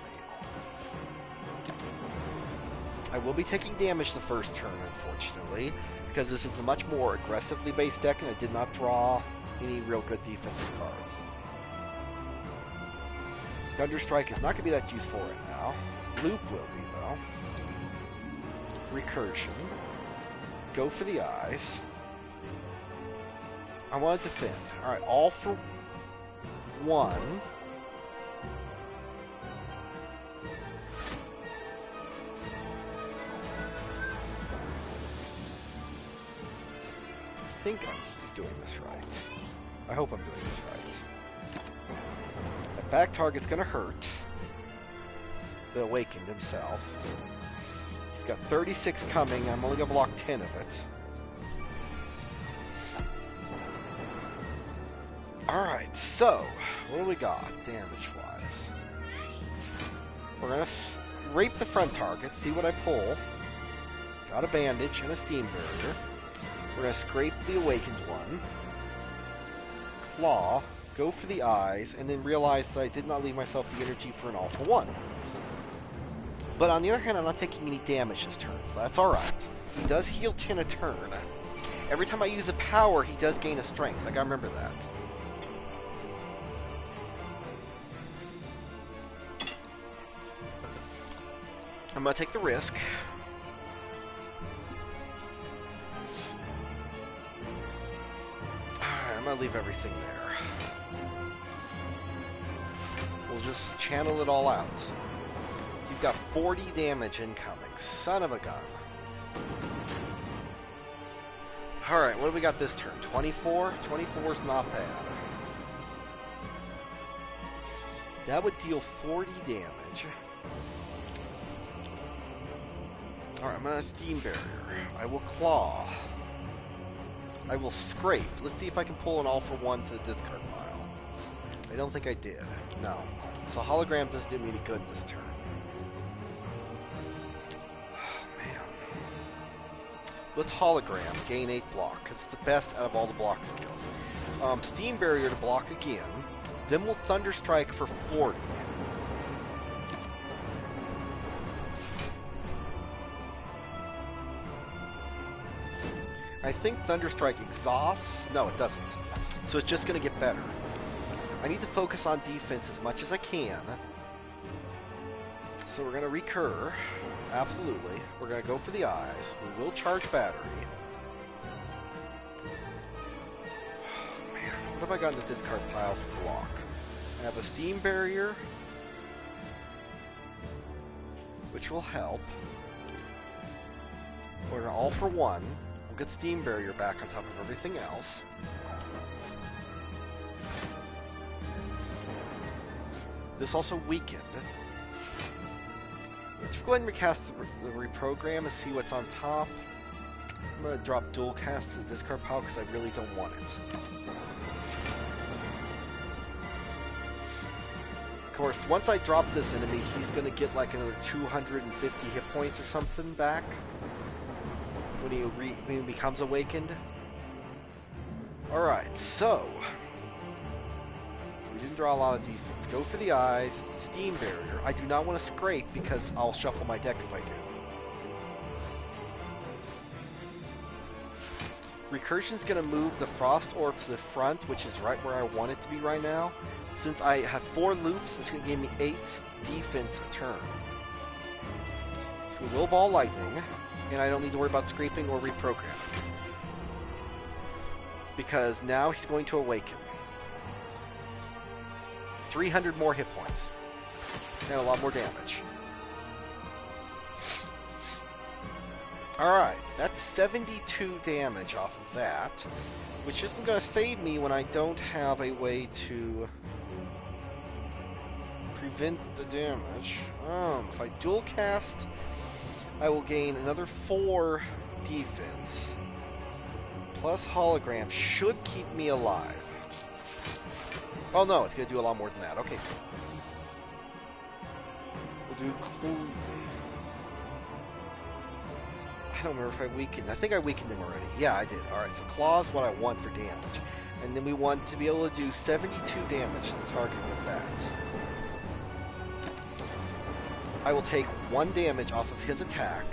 I will be taking damage the first turn, unfortunately, because this is a much more aggressively based deck and I did not draw any real good defensive cards. Thunderstrike is not going to be that useful right now. Loop will be, though. Recursion. Go for the eyes. I want to defend. Alright, all for 1. I think I'm doing this right. I hope I'm doing this right. That back target's gonna hurt the Awakened himself. He's got 36 coming. I'm only gonna block 10 of it. Alright, so what do we got damage-wise? We're gonna rape the front target, see what I pull. Got a bandage and a steam barrier. We're going to scrape the Awakened one. Claw. Go for the eyes. And then realize that I did not leave myself the energy for an all for 1. But on the other hand, I'm not taking any damage this turn. So that's alright. He does heal 10 a turn. Every time I use a power, he does gain a strength. I gotta remember that. I'm gonna take the risk. I'm gonna leave everything there. We'll just channel it all out. He's got 40 damage incoming. Son of a gun. Alright, what do we got this turn? 24? 24 is not bad. That would deal 40 damage. Alright, I'm gonna Steam Barrier. I will Claw. I will Scrape. Let's see if I can pull an all-for-one to the discard pile. I don't think I did. No. So Hologram doesn't do me any good this turn. Oh, man. Let's Hologram. Gain 8 block, because it's the best out of all the block skills. Steam Barrier to block again. Then we'll Thunder Strike for 40. I think Thunderstrike exhausts. No, it doesn't. So it's just going to get better. I need to focus on defense as much as I can. So we're going to recur. Absolutely. We're going to go for the eyes. We will charge battery. Oh, man, what have I got in the discard pile for block? I have a Steam Barrier, which will help. We're going to all for one. We'll get Steam Barrier back on top of everything else. This also weakened. Let's go ahead and recast the reprogram and see what's on top. I'm going to drop dual cast to the discard pile because I really don't want it. Of course, once I drop this enemy, he's going to get like another 250 hit points or something back when he becomes awakened. Alright, so we didn't draw a lot of defense. Go for the eyes, Steam Barrier. I do not want to Scrape because I'll shuffle my deck if I do. Recursion's going to move the Frost Orb to the front, which is right where I want it to be right now. Since I have 4 loops, it's going to give me 8 defense a turn. So we will Ball Lightning, and I don't need to worry about scraping or reprogramming. Because now he's going to awaken. 300 more hit points. And a lot more damage. Alright, that's 72 damage off of that. Which isn't going to save me when I don't have a way to prevent the damage. If I dual cast, I will gain another 4 defense. Plus Hologram should keep me alive. Oh no, it's going to do a lot more than that. Okay. We'll do Clue. I don't remember if I weakened. I think I weakened him already. Yeah, I did. Alright, so Claw's what I want for damage. And then we want to be able to do 72 damage to the target with that. I will take 1 damage off of his attack.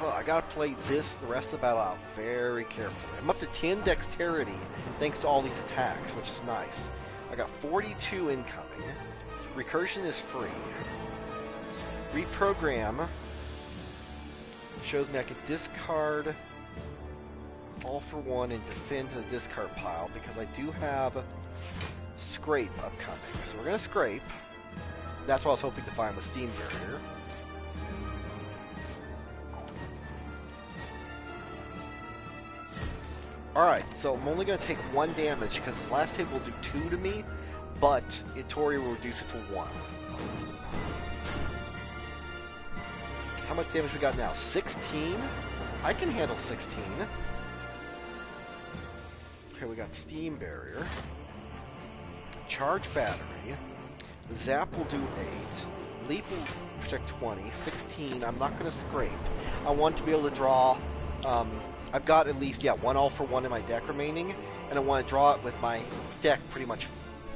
I gotta play this the rest of the battle out very carefully. I'm up to 10 dexterity thanks to all these attacks, which is nice. I got 42 incoming. Recursion is free. Reprogram shows me I can discard all for one and defend to the discard pile because I do have Scrape upcoming. So we're gonna Scrape. That's what I was hoping to find with Steam Barrier. Alright, so I'm only going to take 1 damage because his last hit will do 2 to me, but Tori will reduce it to 1. How much damage we got now? 16? I can handle 16. Okay, we got Steam Barrier. Charge Battery. Zap will do 8. Leap will protect 20. 16. I'm not going to Scrape. I want to be able to draw... I've got at least, 1 all for 1 in my deck remaining, and I want to draw it with my deck pretty much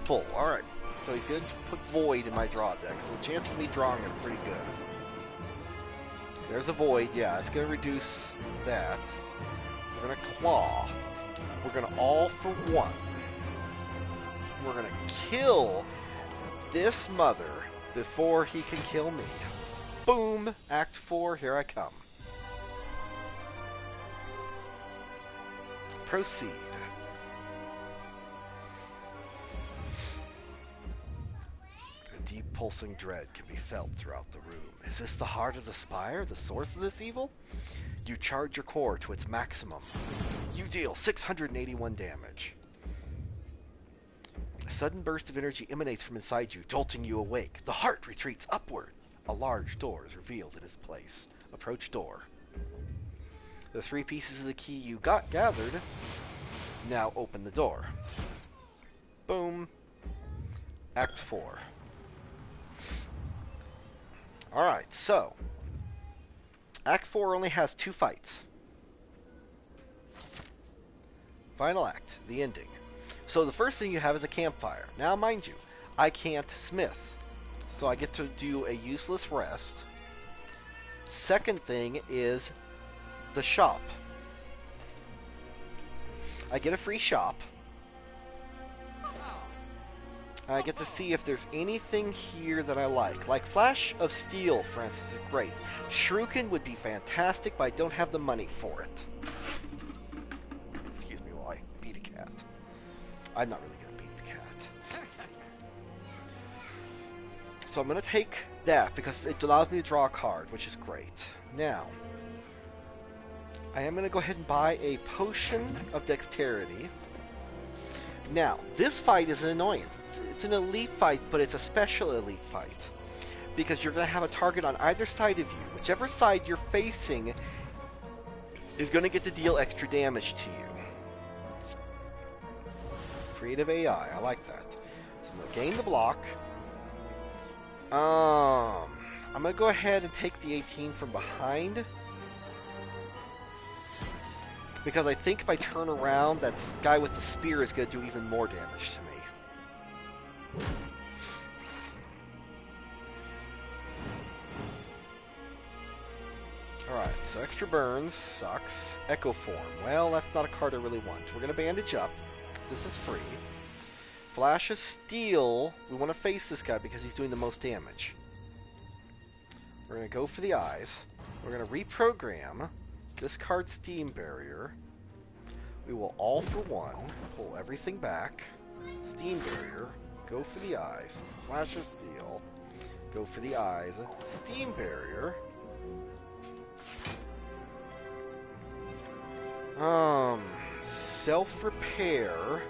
full. Alright, so he's going to put Void in my draw deck, so the chances of me drawing are pretty good. There's a Void, yeah, it's going to reduce that. We're going to Claw. We're going to all for 1. We're going to kill this mother before he can kill me. Boom! Act 4, here I come. Proceed. A deep pulsing dread can be felt throughout the room. Is this the heart of the Spire, the source of this evil? You charge your core to its maximum. You deal 681 damage. A sudden burst of energy emanates from inside you, jolting you awake. The heart retreats upward. A large door is revealed in its place. Approach door. The 3 pieces of the key you gathered now open the door. Boom. Act 4. Alright, so Act 4 only has 2 fights. Final act, the ending. So the first thing you have is a campfire. Now, mind you, I can't smith, so I get to do a useless rest. Second thing is the shop. I get a free shop. I get to see if there's anything here that I like. Like Flash of Steel, for instance, is great. Shuriken would be fantastic, but I don't have the money for it. Excuse me while I beat a cat. I'm not really going to beat the cat. So I'm going to take that because it allows me to draw a card, which is great. Now, I am going to go ahead and buy a potion of dexterity. Now, this fight is an annoyance. It's an elite fight, but it's a special elite fight. Because you're going to have a target on either side of you. Whichever side you're facing is going to get to deal extra damage to you. Creative AI, I like that. So I'm going to gain the block. I'm going to go ahead and take the 18 from behind. Because I think if I turn around, that guy with the spear is going to do even more damage to me. Alright, so extra burns sucks. Echo form. Well, that's not a card I really want. We're going to bandage up. This is free. Flash of Steel. We want to face this guy because he's doing the most damage. We're going to go for the eyes. We're going to reprogram. Discard Steam Barrier. We will all for one pull everything back. Steam Barrier. Go for the eyes. Flash of Steel. Go for the eyes. Steam Barrier. Self-repair.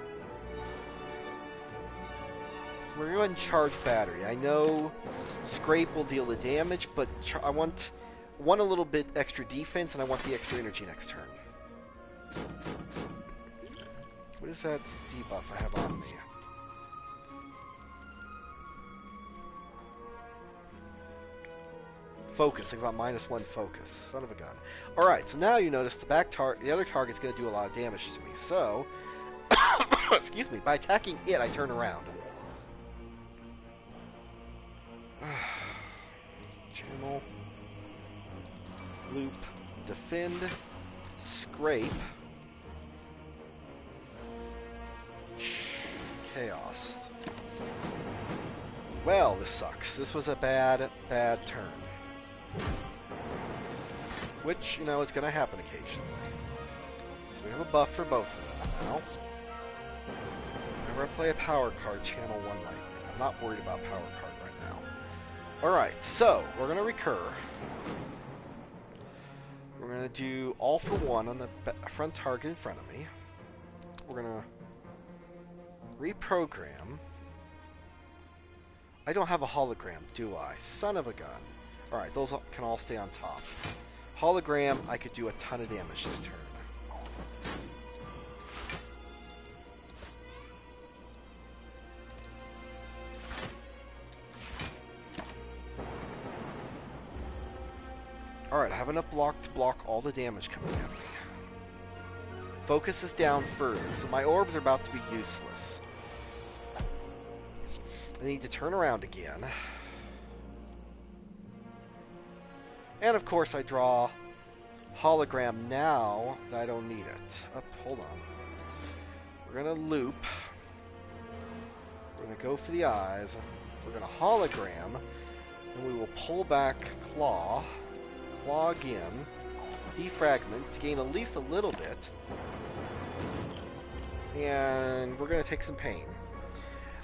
We're going to go ahead and charge battery. I know Scrape will deal the damage, but I want a little bit extra defense, and I want the extra energy next turn. What is that debuff I have on me? Focus. I got -1 focus. Son of a gun. Alright, so now you notice the other target's going to do a lot of damage to me. So, excuse me, by attacking it, I turn around. Channel. Loop. Defend. Scrape. Chaos. Well, this sucks. This was a bad turn. Which, you know, is going to happen occasionally. So we have a buff for both of them now. Whenever I play a power card, channel 1 lightning. I'm not worried about power card right now. Alright, so we're going to recur. We're going to do all for one on the front target in front of me. We're going to reprogram. I don't have a hologram, do I? Son of a gun. Alright, those can all stay on top. Hologram, I could do a ton of damage this turn. Alright, I have enough block to block all the damage coming at me. Focus is down further, so my orbs are about to be useless. I need to turn around again. And of course I draw hologram now that I don't need it. Hold on. We're going to loop. We're going to go for the eyes. We're going to hologram. And we will pull back claw. Claw again. Defragment to gain at least a little bit. And we're going to take some pain.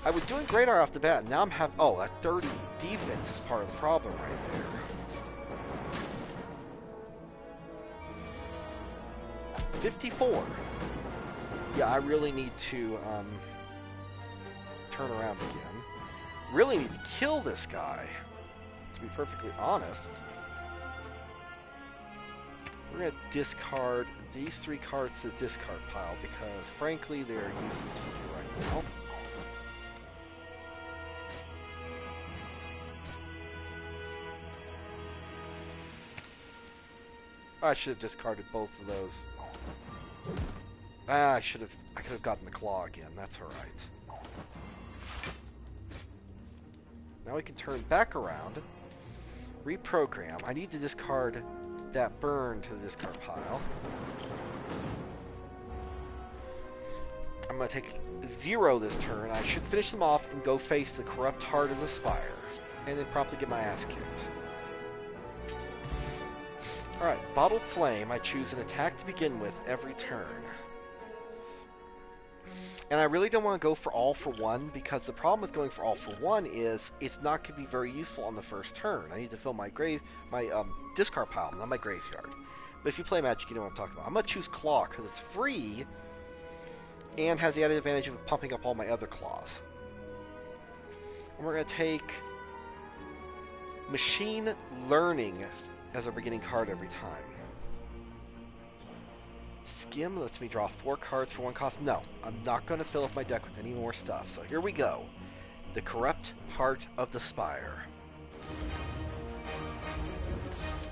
I was doing great off the bat. Now I'm having... Oh, that 30 defense is part of the problem right there. 54. Yeah, I really need to turn around again. Really need to kill this guy, to be perfectly honest. We're going to discard these 3 cards to the discard pile because, frankly, they're useless for me right now. I should have discarded both of those. I could have gotten the claw again. That's alright. Now we can turn back around, reprogram. I need to discard that burn to the discard pile. I'm going to take 0 this turn. I should finish them off and go face the corrupt heart of the Spire, and then promptly get my ass kicked. Alright, Bottled Flame. I choose an attack to begin with every turn. And I really don't want to go for all for one, because the problem with going for all for one is it's not going to be very useful on the first turn. I need to fill my discard pile, not my graveyard. But if you play Magic, you know what I'm talking about. I'm going to choose Claw, because it's free, and has the added advantage of pumping up all my other claws. And we're going to take Machine Learning as a beginning card every time. Skim lets me draw 4 cards for 1 cost. No, I'm not going to fill up my deck with any more stuff. So here we go. The Corrupt Heart of the Spire.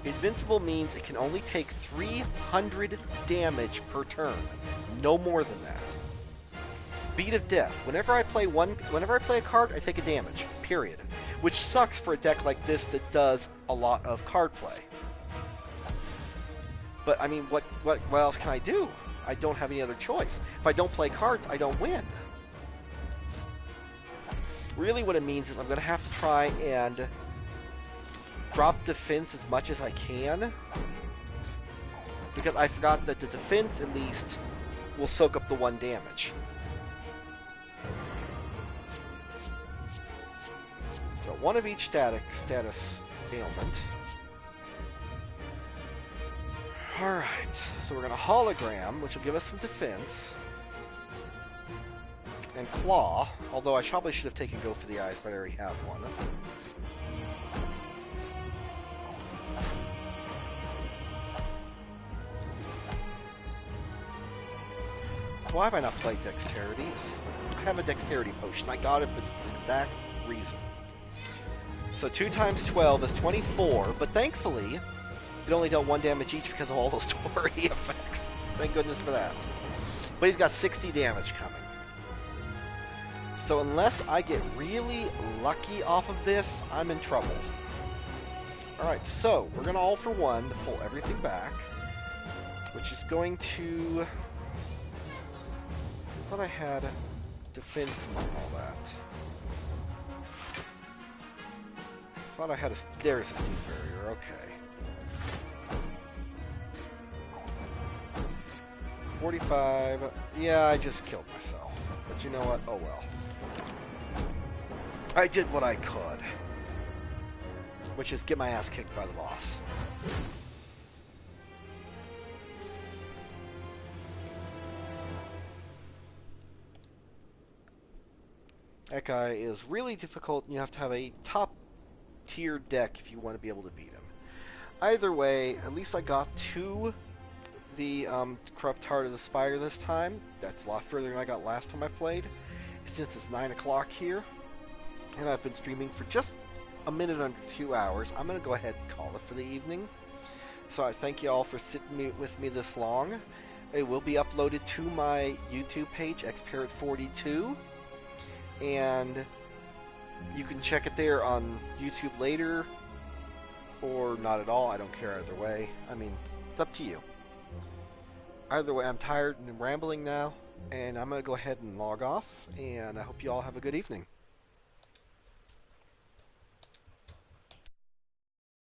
Invincible means it can only take 300 damage per turn. No more than that. Beat of Death. Whenever I play a card, I take a damage. Period. Which sucks for a deck like this that does a lot of card play. But, I mean, what else can I do? I don't have any other choice. If I don't play cards, I don't win. Really what it means is I'm going to have to try and drop defense as much as I can. Because I forgot that the defense, at least, will soak up the 1 damage. So 1 of each status ailment. Alright, so we're going to hologram, which will give us some defense. And claw, although I probably should have taken go for the eyes, but I already have one. Why have I not played Dexterity? I have a Dexterity potion. I got it for the exact reason. So 2 times 12 is 24, but thankfully it only dealt 1 damage each because of all those Torii effects. Thank goodness for that. But he's got 60 damage coming. So unless I get really lucky off of this, I'm in trouble. Alright, so we're going to all for one to pull everything back, which is going to... I thought I had defense and all that. I thought I had a... There's a steam barrier, okay. 45. Yeah, I just killed myself. But you know what? Oh well. I did what I could. Which is get my ass kicked by the boss. That guy is really difficult, and you have to have a top-tier deck if you want to be able to beat him. Either way, at least I got to the Corrupt Heart of the Spire this time. That's a lot further than I got last time I played. Since it's 9 o'clock here, and I've been streaming for just a minute under 2 hours, I'm going to go ahead and call it for the evening. So I thank you all for sitting with me this long. It will be uploaded to my YouTube page, xparrot42, and you can check it there on YouTube later, or not at all. I don't care either way. I mean, it's up to you. Either way, I'm tired and rambling now, and I'm going to go ahead and log off, and I hope you all have a good evening.